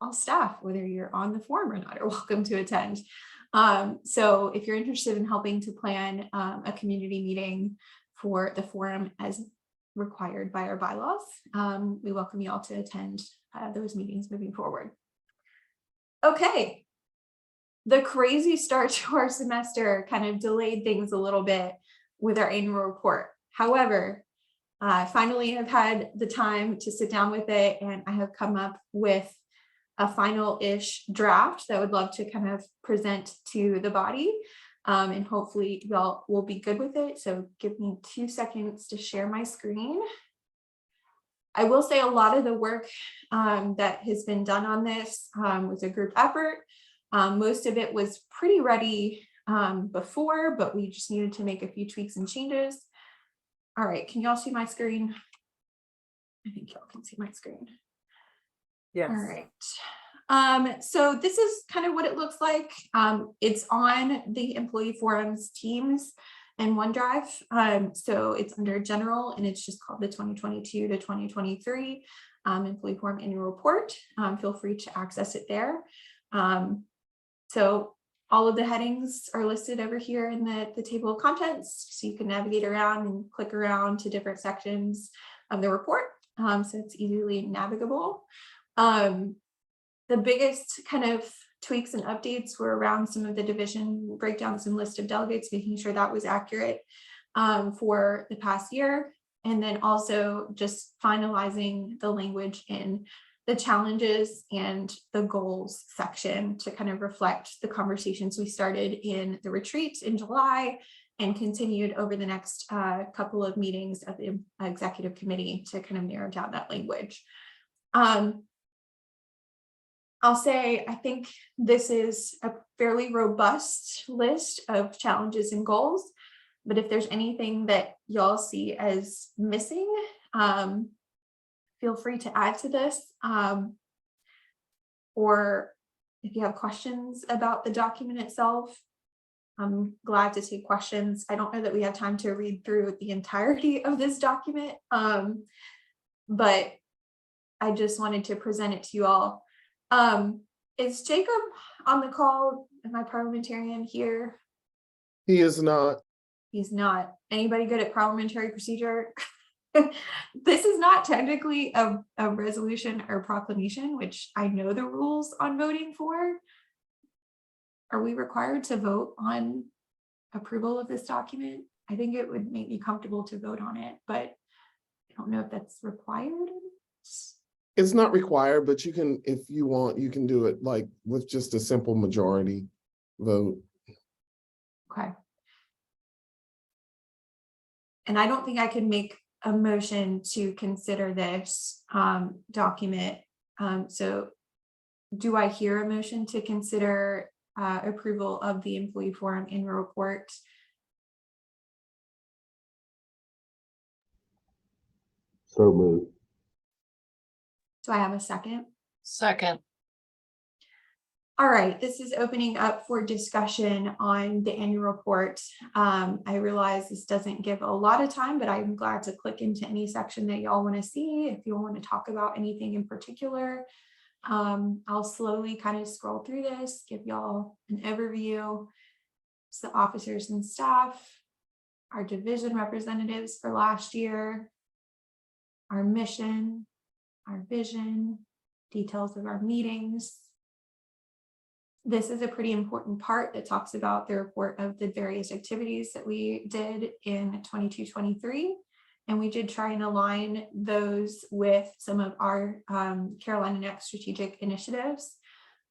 All staff, whether you're on the forum or not, are welcome to attend. So if you're interested in helping to plan a community meeting for the forum as required by our bylaws, we welcome you all to attend those meetings moving forward. Okay. The crazy start to our semester kind of delayed things a little bit with our annual report. However, I finally have had the time to sit down with it, and I have come up with a final-ish draft that I would love to kind of present to the body, and hopefully y'all will be good with it. So give me 2 seconds to share my screen. I will say a lot of the work that has been done on this was a group effort. Most of it was pretty ready before, but we just needed to make a few tweaks and changes. All right, can y'all see my screen? I think y'all can see my screen. Yes. All right. So this is kind of what it looks like. It's on the Employee Forums Teams and OneDrive. So it's under General, and it's just called the 2022 to 2023 Employee Forum Annual Report. Feel free to access it there. So all of the headings are listed over here in the table of contents, so you can navigate around and click around to different sections of the report. So it's easily navigable. The biggest kind of tweaks and updates were around some of the division breakdowns and list of delegates, making sure that was accurate for the past year. And then also just finalizing the language in the challenges and the goals section to kind of reflect the conversations we started in the retreat in July and continued over the next couple of meetings of the executive committee to kind of narrow down that language. I'll say, I think this is a fairly robust list of challenges and goals, but if there's anything that y'all see as missing, feel free to add to this, or if you have questions about the document itself, I'm glad to take questions. I don't know that we have time to read through the entirety of this document, but I just wanted to present it to you all. Is Jacob on the call? Am I parliamentarian here? He is not. He's not. Anybody good at parliamentary procedure? This is not technically a resolution or proclamation, which I know the rules on voting for. Are we required to vote on approval of this document? I think it would make me comfortable to vote on it, but I don't know if that's required. It's not required, but you can, if you want, you can do it like with just a simple majority vote. Okay. And I don't think I can make a motion to consider this document. So do I hear a motion to consider approval of the Employee Forum Annual Report? So moved. Do I have a second? Second. All right, this is opening up for discussion on the annual report. I realize this doesn't give a lot of time, but I'm glad to click into any section that y'all want to see. If you want to talk about anything in particular, I'll slowly kind of scroll through this, give y'all an overview. It's the officers and staff, our division representatives for last year, our mission, our vision, details of our meetings. This is a pretty important part that talks about the report of the various activities that we did in 22-23. And we did try and align those with some of our Carolina Next strategic initiatives.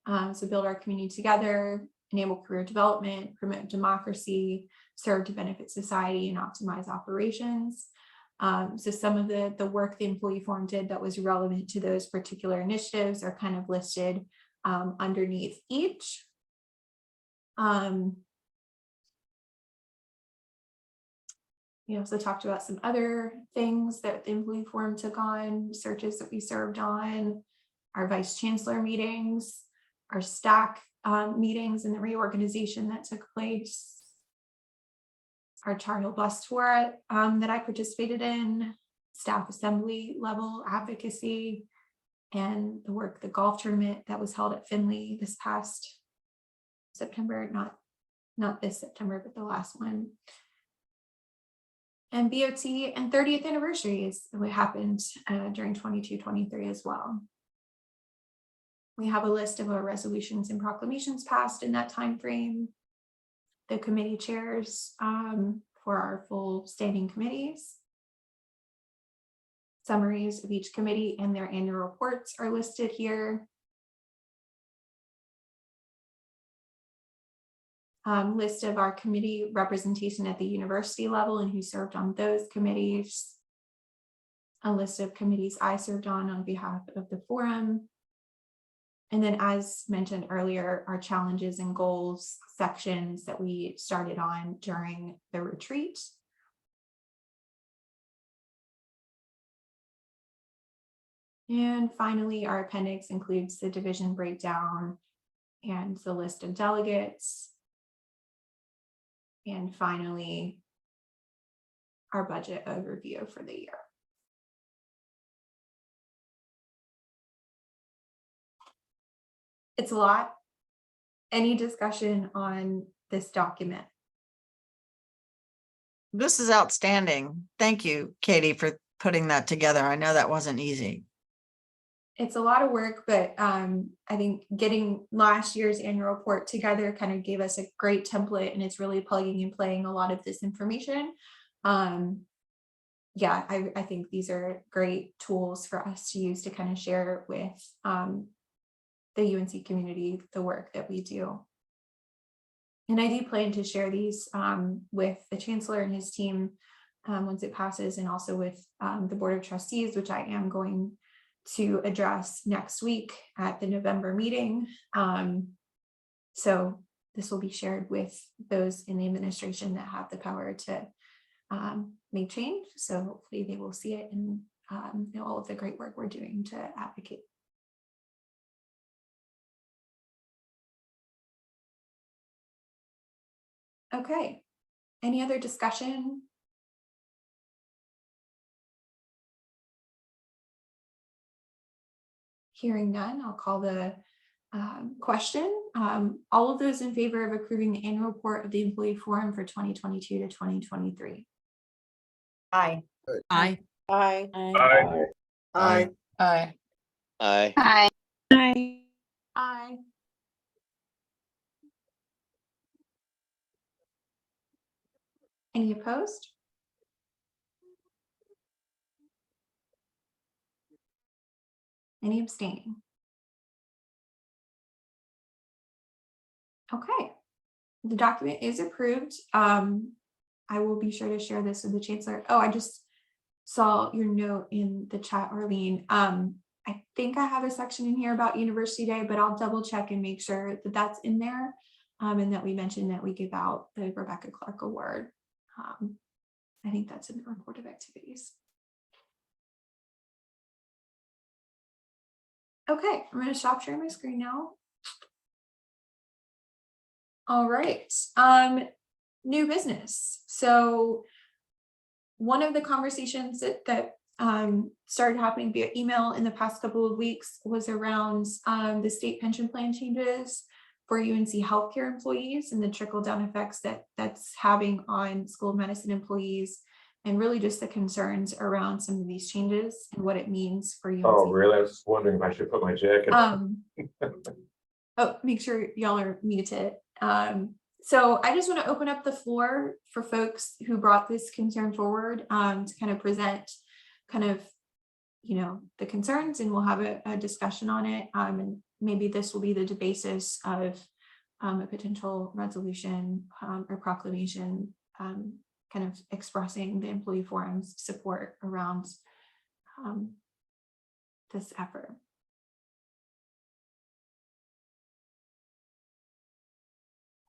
So build our community together, enable career development, promote democracy, serve to benefit society, and optimize operations. So some of the work the Employee Forum did that was relevant to those particular initiatives are kind of listed underneath each. We also talked about some other things that the Employee Forum took on, searches that we served on, our Vice Chancellor meetings, our stack meetings and the reorganization that took place, our charter bus tour that I participated in, staff assembly level advocacy, and the golf tournament that was held at Finley this past September, not this September, but the last one. And BOT and 30th anniversary is what happened during 22-23 as well. We have a list of our resolutions and proclamations passed in that time frame, the committee chairs for our full standing committees. Summaries of each committee and their annual reports are listed here. List of our committee representation at the university level and who served on those committees. A list of committees I served on behalf of the forum. And then, as mentioned earlier, our challenges and goals sections that we started on during the retreat. And finally, our appendix includes the division breakdown and the list of delegates. And finally, our budget overview for the year. It's a lot. Any discussion on this document? This is outstanding. Thank you, Katie, for putting that together. I know that wasn't easy. It's a lot of work, but I think getting last year's annual report together kind of gave us a great template, and it's really plugging and playing a lot of this information. Yeah, I think these are great tools for us to use to kind of share with the UNC community, the work that we do. And I do plan to share these with the Chancellor and his team once it passes, and also with the Board of Trustees, which I am going to address next week at the November meeting. So this will be shared with those in the administration that have the power to make change. So hopefully they will see it and know all of the great work we're doing to advocate. Okay, any other discussion? Hearing none, I'll call the question. All of those in favor of approving the annual report of the employee forum for 2022 to 2023? Aye. Aye. Aye. Aye. Aye. Aye. Aye. Aye. Aye. Aye. Any opposed? Any abstaining? Okay, the document is approved. I will be sure to share this with the Chancellor. Oh, I just saw your note in the chat, Arlene. I think I have a section in here about University Day, but I'll double check and make sure that that's in there, and that we mentioned that we give out the Rebecca Clark Award. I think that's in the report of activities. Okay, I'm going to stop sharing my screen now. All right, new business. So one of the conversations that started happening via email in the past couple of weeks was around the state pension plan changes for UNC healthcare employees and the trickle-down effects that's having on School of Medicine employees, and really just the concerns around some of these changes and what it means for UNC. Oh, really? I was just wondering if I should put my jacket on. Oh, make sure y'all are muted. So I just want to open up the floor for folks who brought this concern forward to kind of present kind of, the concerns, and we'll have a discussion on it. And maybe this will be the basis of a potential resolution or proclamation, kind of expressing the employee forum's support around this effort.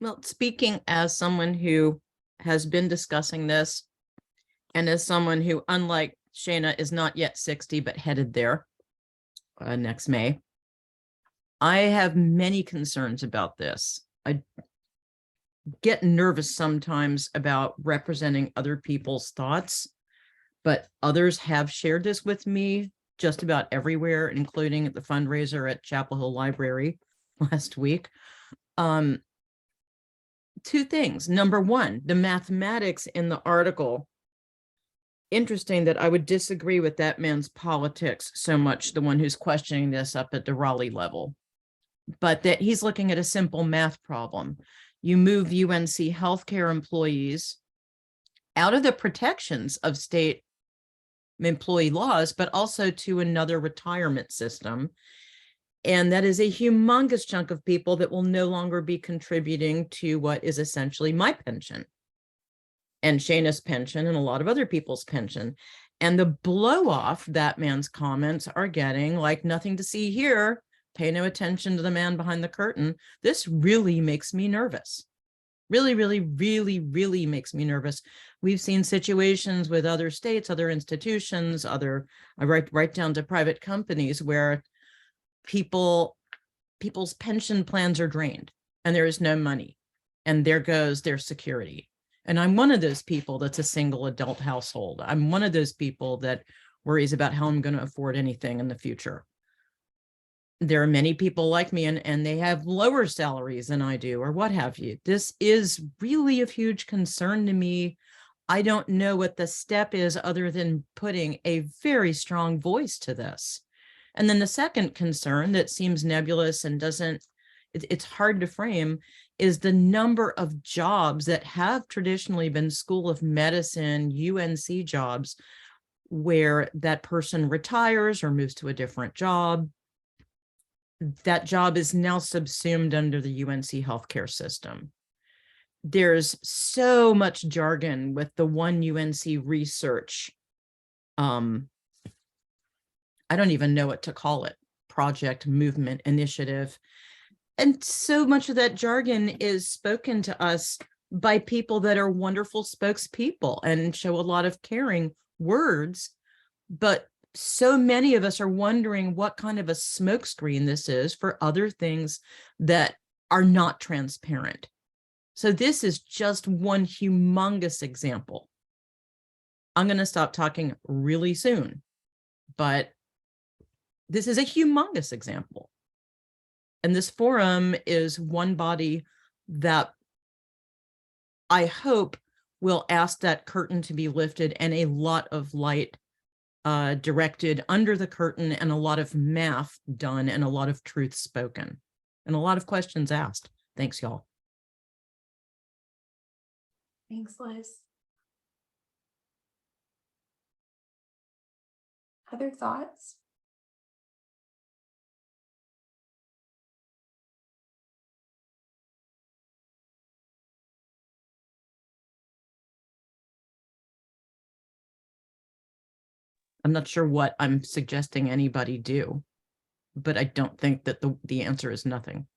Well, speaking as someone who has been discussing this, and as someone who, unlike Shayna, is not yet 60, but headed there next May, I have many concerns about this. I get nervous sometimes about representing other people's thoughts, but others have shared this with me just about everywhere, including at the fundraiser at Chapel Hill Library last week. Two things. Number one, the mathematics in the article. Interesting that I would disagree with that man's politics so much, the one who's questioning this up at the Raleigh level, but that he's looking at a simple math problem. You move UNC healthcare employees out of the protections of state employee laws, but also to another retirement system. And that is a humongous chunk of people that will no longer be contributing to what is essentially my pension and Shayna's pension and a lot of other people's pension. And the blow off that man's comments are getting, like, nothing to see here, pay no attention to the man behind the curtain. This really makes me nervous. Really, really, really, really makes me nervous. We've seen situations with other states, other institutions, right down to private companies where people's pension plans are drained and there is no money, and there goes their security. And I'm one of those people that's a single adult household. I'm one of those people that worries about how I'm going to afford anything in the future. There are many people like me, and they have lower salaries than I do, or what have you. This is really of huge concern to me. I don't know what the step is other than putting a very strong voice to this. And then the second concern that seems nebulous and it's hard to frame is the number of jobs that have traditionally been School of Medicine, UNC jobs, where that person retires or moves to a different job. That job is now subsumed under the UNC healthcare system. There's so much jargon with the one UNC research. I don't even know what to call it. Project, movement, initiative. And so much of that jargon is spoken to us by people that are wonderful spokespeople and show a lot of caring words. But so many of us are wondering what kind of a smokescreen this is for other things that are not transparent. So this is just one humongous example. I'm going to stop talking really soon, but this is a humongous example. And this forum is one body that I hope will ask that curtain to be lifted and a lot of light directed under the curtain, and a lot of math done, and a lot of truth spoken, and a lot of questions asked. Thanks, y'all. Thanks, Liz. Other thoughts? I'm not sure what I'm suggesting anybody do, but I don't think that the answer is nothing.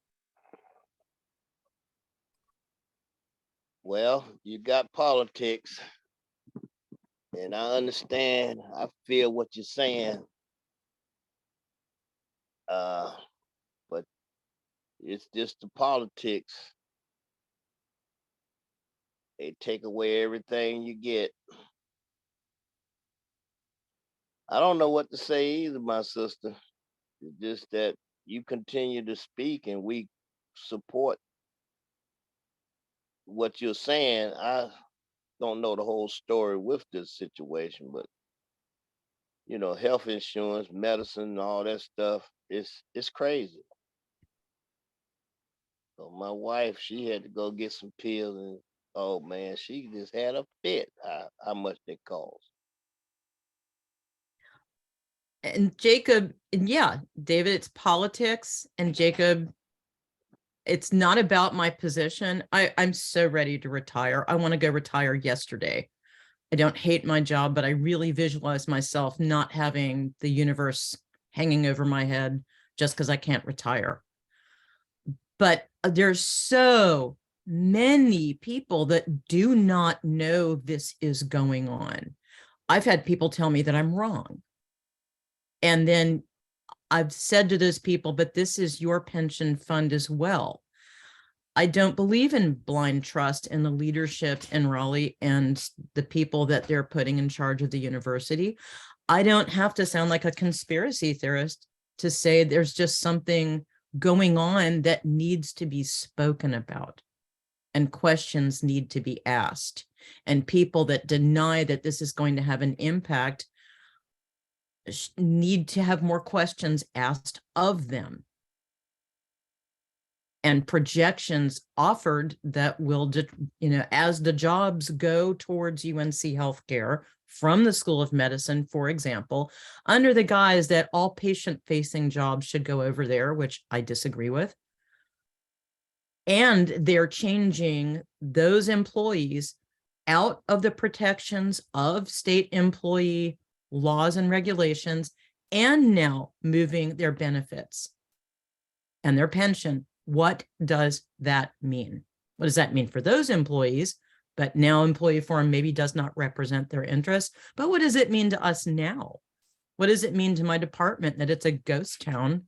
Well, you got politics, and I understand. I feel what you're saying. But it's just the politics. They take away everything you get. I don't know what to say either, my sister. It's just that you continue to speak and we support what you're saying. I don't know the whole story with this situation, but you know, health insurance, medicine, all that stuff, it's crazy. So my wife, she had to go get some pills, and oh man, she just had a fit. How much they cost. And Jacob, and yeah, David, it's politics, and Jacob, it's not about my position. I'm so ready to retire. I want to go retire yesterday. I don't hate my job, but I really visualize myself not having the universe hanging over my head just because I can't retire. But there's so many people that do not know this is going on. I've had people tell me that I'm wrong. And then I've said to those people, but this is your pension fund as well. I don't believe in blind trust in the leadership in Raleigh and the people that they're putting in charge of the university. I don't have to sound like a conspiracy theorist to say there's just something going on that needs to be spoken about, and questions need to be asked. And people that deny that this is going to have an impact need to have more questions asked of them, and projections offered that will, as the jobs go towards UNC healthcare from the School of Medicine, for example, under the guise that all patient-facing jobs should go over there, which I disagree with. And they're changing those employees out of the protections of state employee laws and regulations, and now moving their benefits and their pension. What does that mean? What does that mean for those employees? But now employee forum maybe does not represent their interests. But what does it mean to us now? What does it mean to my department that it's a ghost town?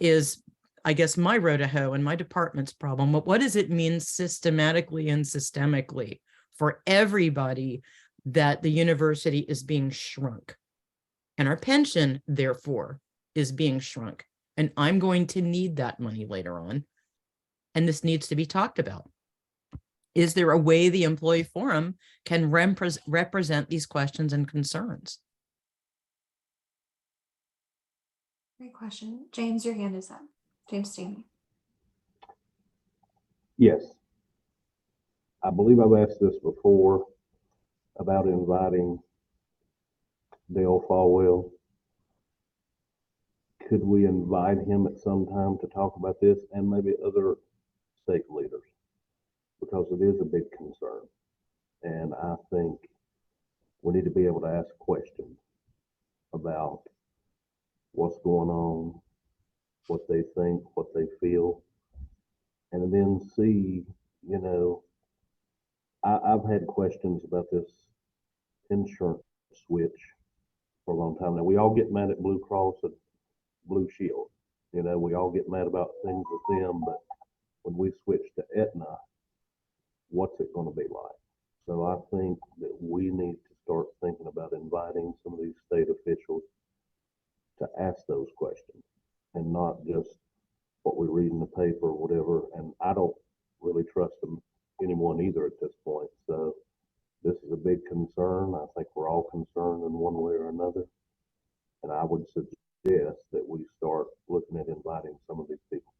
Is, I guess, my row to hoe and my department's problem. But what does it mean systematically and systemically for everybody that the university is being shrunk? And our pension, therefore, is being shrunk. And I'm going to need that money later on. And this needs to be talked about. Is there a way the employee forum can represent these questions and concerns? Great question. James, your hand is up. James Stanley. Yes. I believe I've asked this before about inviting Dale Falwell. Could we invite him at some time to talk about this, and maybe other stake leaders? Because it is a big concern. And I think we need to be able to ask questions about what's going on, what they think, what they feel, and then see, I've had questions about this insurance switch for a long time now. We all get mad at Blue Cross and Blue Shield. We all get mad about things with them, but when we switch to Aetna, what's it going to be like? So I think that we need to start thinking about inviting some of these state officials to ask those questions, and not just what we read in the paper or whatever. And I don't really trust them, anyone either at this point. So this is a big concern. I think we're all concerned in one way or another. And I would suggest that we start looking at inviting some of these people.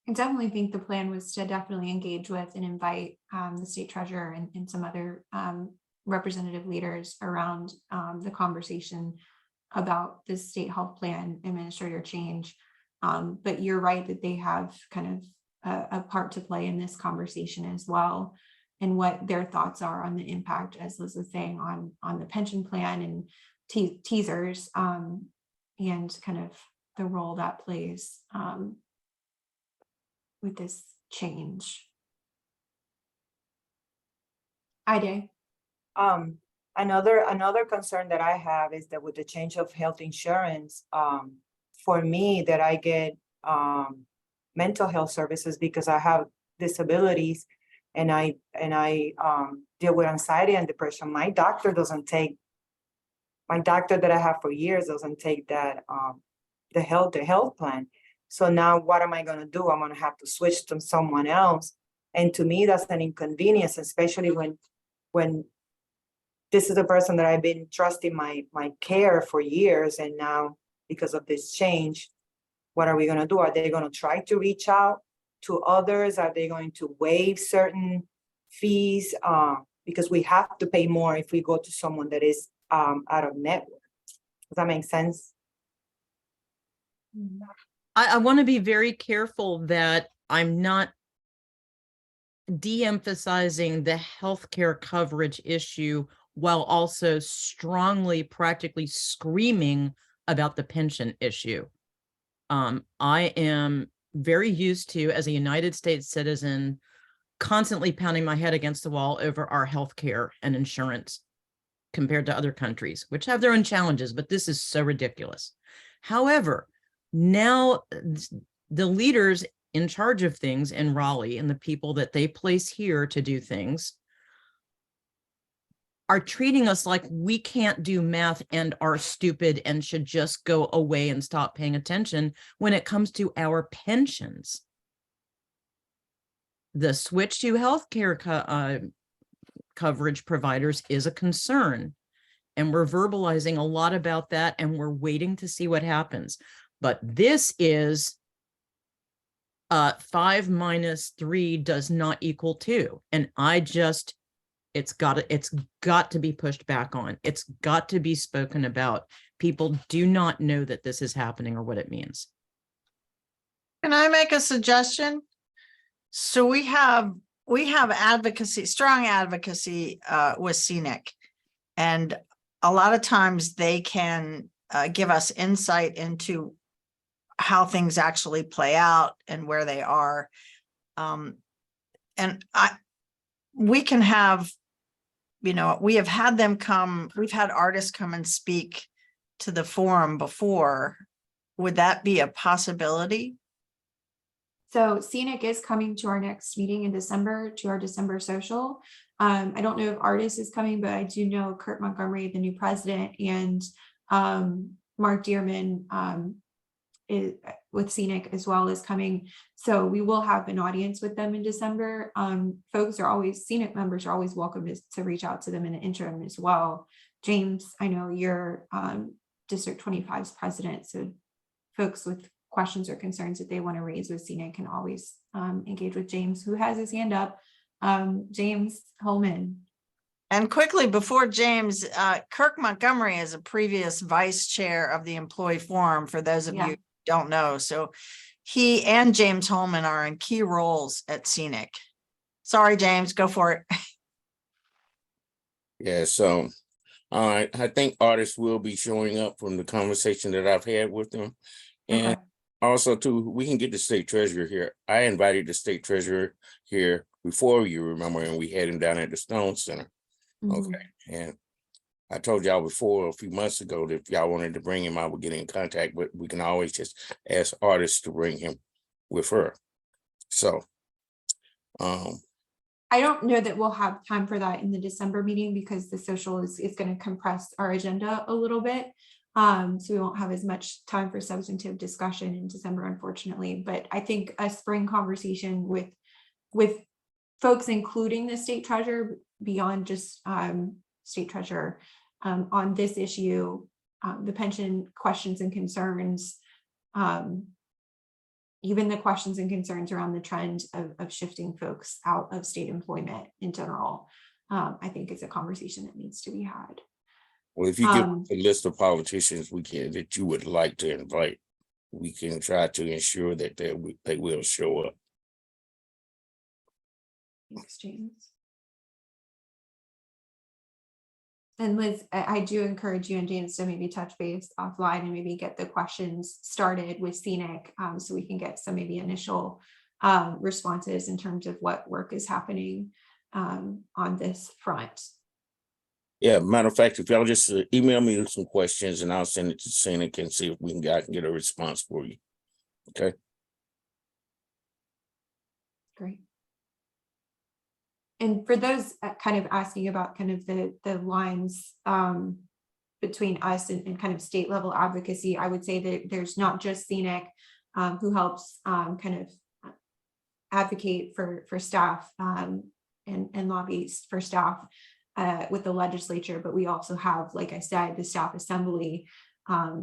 I definitely think the plan was to definitely engage with and invite the state treasurer and some other representative leaders around the conversation about the state health plan administrator change. But you're right that they have kind of a part to play in this conversation as well, and what their thoughts are on the impact, as Liz was saying, on the pension plan and teasers, and kind of the role that plays with this change. Ida. Another concern that I have is that with the change of health insurance, for me, that I get mental health services because I have disabilities, and I deal with anxiety and depression. My doctor that I have for years doesn't take that the health plan. So now what am I going to do? I'm going to have to switch to someone else. And to me, that's an inconvenience, especially when this is a person that I've been trusting my care for years. And now because of this change, what are we going to do? Are they going to try to reach out to others? Are they going to waive certain fees? Because we have to pay more if we go to someone that is out of network. Does that make sense? I want to be very careful that I'm not de-emphasizing the healthcare coverage issue while also strongly, practically screaming about the pension issue. I am very used to, as a United States citizen, constantly pounding my head against the wall over our healthcare and insurance. compared to other countries, which have their own challenges, but this is so ridiculous. However, now the leaders in charge of things in Raleigh and the people that they place here to do things are treating us like we can't do math and are stupid and should just go away and stop paying attention when it comes to our pensions. The switch to healthcare coverage providers is a concern, and we're verbalizing a lot about that, and we're waiting to see what happens. But this is 5 minus 3 does not equal 2, and it's got to be pushed back on. It's got to be spoken about. People do not know that this is happening or what it means. Can I make a suggestion? So we have advocacy, strong advocacy with Scenic, and a lot of times they can give us insight into how things actually play out and where they are. We can have, we have had them come, we've had artists come and speak to the forum before. Would that be a possibility? So Scenic is coming to our next meeting in December, to our December social. I don't know if Artist is coming, but I do know Kurt Montgomery, the new president, and Mark Dearman with Scenic as well is coming. So we will have an audience with them in December. Scenic members are always welcome to reach out to them in the interim as well. James, I know you're District 25's president, so folks with questions or concerns that they want to raise with Scenic can always engage with James, who has his hand up. James Holman. And quickly before James, Kirk Montgomery is a previous vice chair of the Employee Forum, for those of you who don't know. So he and James Holman are in key roles at Scenic. Sorry, James, go for it. Yeah, so I think artists will be showing up from the conversation that I've had with them. And also too, we can get the state treasurer here. I invited the state treasurer here before, you remember, and we had him down at the Stone Center. Okay, and I told y'all before a few months ago that if y'all wanted to bring him, I would get in contact, but we can always just ask artists to bring him with her. So I don't know that we'll have time for that in the December meeting because the social is going to compress our agenda a little bit. So we won't have as much time for substantive discussion in December, unfortunately. But I think a spring conversation with folks, including the state treasurer, beyond just state treasurer, on this issue, the pension questions and concerns, even the questions and concerns around the trend of shifting folks out of state employment in general, I think is a conversation that needs to be had. Well, if you give a list of politicians that you would like to invite, we can try to ensure that they will show up. Thanks, James. And Liz, I do encourage you and James to maybe touch base offline and maybe get the questions started with Scenic, so we can get some maybe initial responses in terms of what work is happening on this front. Yeah, matter of fact, if y'all just email me some questions and I'll send it to Scenic and see if I can get a response for you. Okay. Great. And for those kind of asking about kind of the lines between us and kind of state level advocacy, I would say that there's not just Scenic who helps kind of advocate for staff and lobbies for staff with the legislature, but we also have, like I said, the staff assembly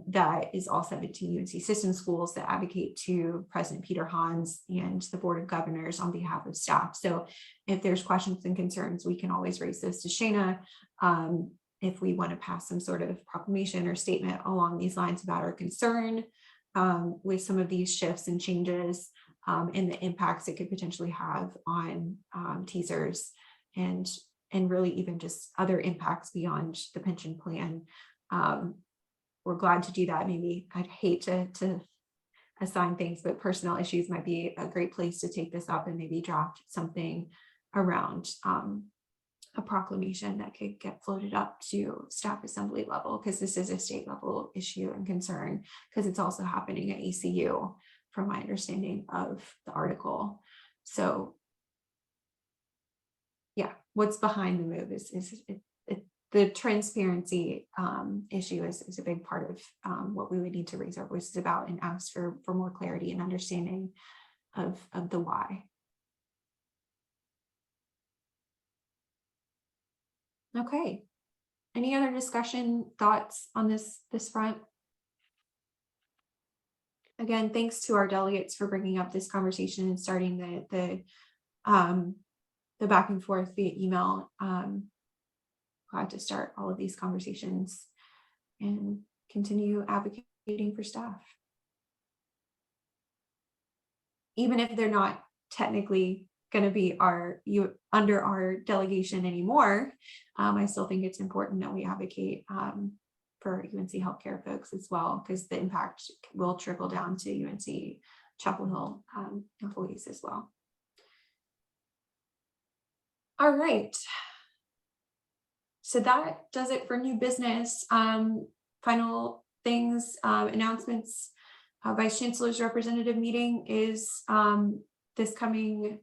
that is all 17 UNC system schools that advocate to President Peter Hans and the Board of Governors on behalf of staff. So if there's questions and concerns, we can always raise this to Shana if we want to pass some sort of proclamation or statement along these lines about our concern with some of these shifts and changes and the impacts it could potentially have on teasers and really even just other impacts beyond the pension plan. We're glad to do that. Maybe I'd hate to assign things, but personnel issues might be a great place to take this up and maybe draft something around a proclamation that could get floated up to staff assembly level, because this is a state level issue and concern, because it's also happening at ECU from my understanding of the article. So yeah, what's behind the move is the transparency issue is a big part of what we would need to raise our voices about and ask for more clarity and understanding of the why. Okay. Any other discussion, thoughts on this front? Again, thanks to our delegates for bringing up this conversation and starting the back and forth via email. Glad to start all of these conversations and continue advocating for staff. Even if they're not technically going to be under our delegation anymore, I still think it's important that we advocate for UNC healthcare folks as well, because the impact will trickle down to UNC-Chapel Hill employees as well. All right. So that does it for new business. Final things, announcements. Vice Chancellor's representative meeting is this coming,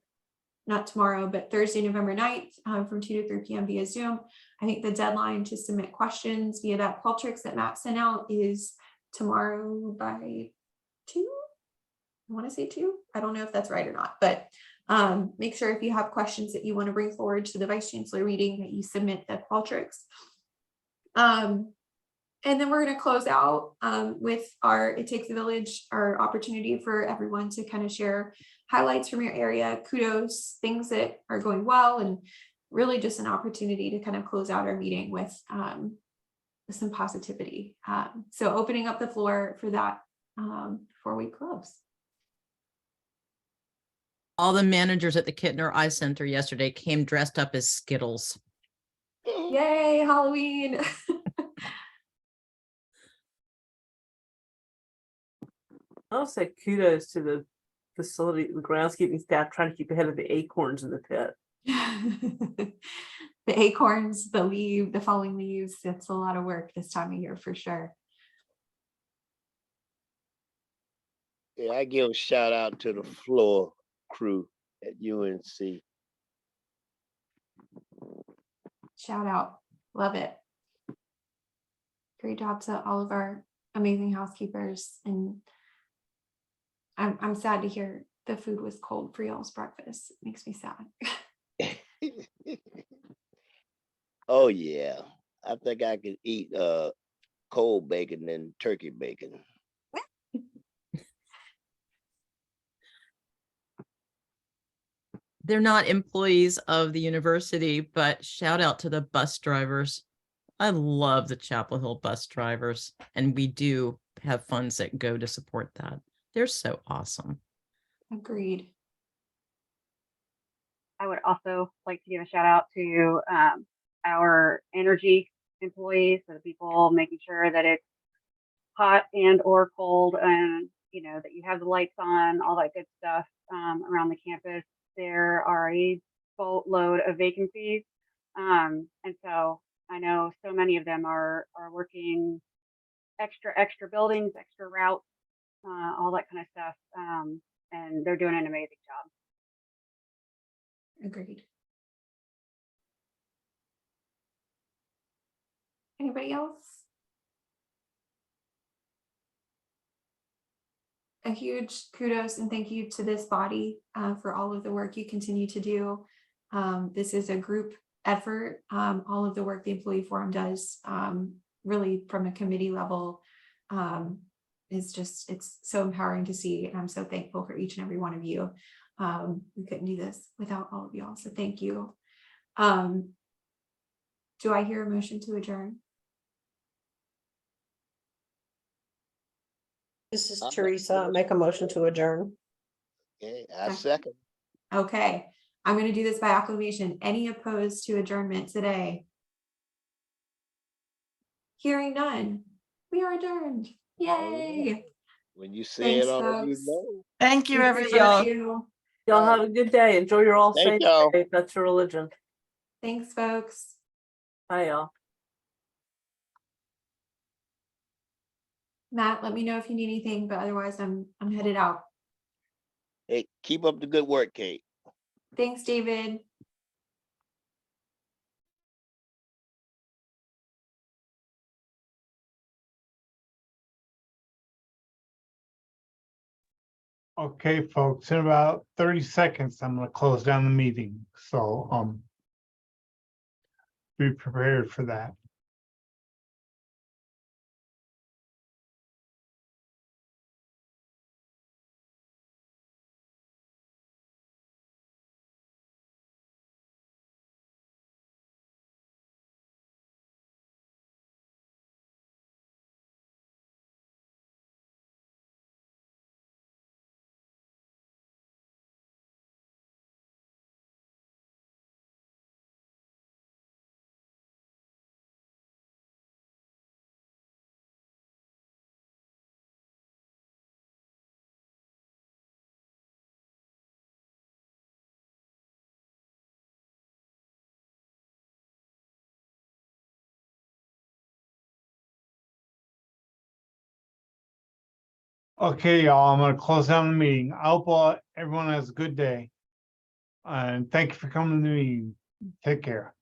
not tomorrow, but Thursday, November 9th from 2 to 3 p.m. via Zoom. I think the deadline to submit questions via that Qualtrics that Matt sent out is tomorrow by 2. I want to say 2. I don't know if that's right or not, but make sure if you have questions that you want to bring forward to the Vice Chancellor meeting that you submit the Qualtrics. And then we're going to close out with our It Takes a Village, our opportunity for everyone to kind of share highlights from your area, kudos, things that are going well, and really just an opportunity to kind of close out our meeting with some positivity. So opening up the floor for that before we close. All the managers at the Kittner Eye Center yesterday came dressed up as Skittles. Yay, Halloween. I'll say kudos to the facility, the groundskeeping staff trying to keep ahead of the acorns in the pit. The acorns, the falling leaves, it's a lot of work this time of year for sure. Yeah, I give a shout out to the floor crew at UNC. Shout out, love it. Great job to all of our amazing housekeepers, and I'm sad to hear the food was cold for y'all's breakfast. It makes me sad. Oh yeah, I think I could eat cold bacon and turkey bacon. They're not employees of the university, but shout out to the bus drivers. I love the Chapel Hill bus drivers, and we do have funds that go to support that. They're so awesome. Agreed. I would also like to give a shout out to our energy employees, so the people making sure that it's hot and or cold, and that you have the lights on, all that good stuff around the campus. There are a boatload of vacancies, and so I know so many of them are working extra buildings, extra routes, all that kind of stuff, and they're doing an amazing job. Agreed. Anybody else? A huge kudos and thank you to this body for all of the work you continue to do. This is a group effort. All of the work the Employee Forum does, really from a committee level, it's so empowering to see, and I'm so thankful for each and every one of you. We couldn't do this without all of y'all, so thank you. Do I hear a motion to adjourn? This is Teresa. Make a motion to adjourn. Okay, I second. Okay, I'm going to do this by acclamation. Any opposed to adjournment today? Hearing none, we are adjourned. Yay! When you say it on, you folks. know. Thank you, We everybody. appreciate you. Y'all have a good day. Enjoy your All Thank Saints y'all. Day. That's your religion. Thanks, folks. Bye, y'all. Matt, let me know if you need anything, but otherwise I'm headed out. Hey, keep up the good work, Kate. Thanks, David. Okay, folks, in about 30 seconds, I'm gonna close down the meeting. So, be prepared for that. Okay, y'all, I'm gonna close down the meeting. I hope everyone has a good day. And thank you for coming to the meeting. Take care.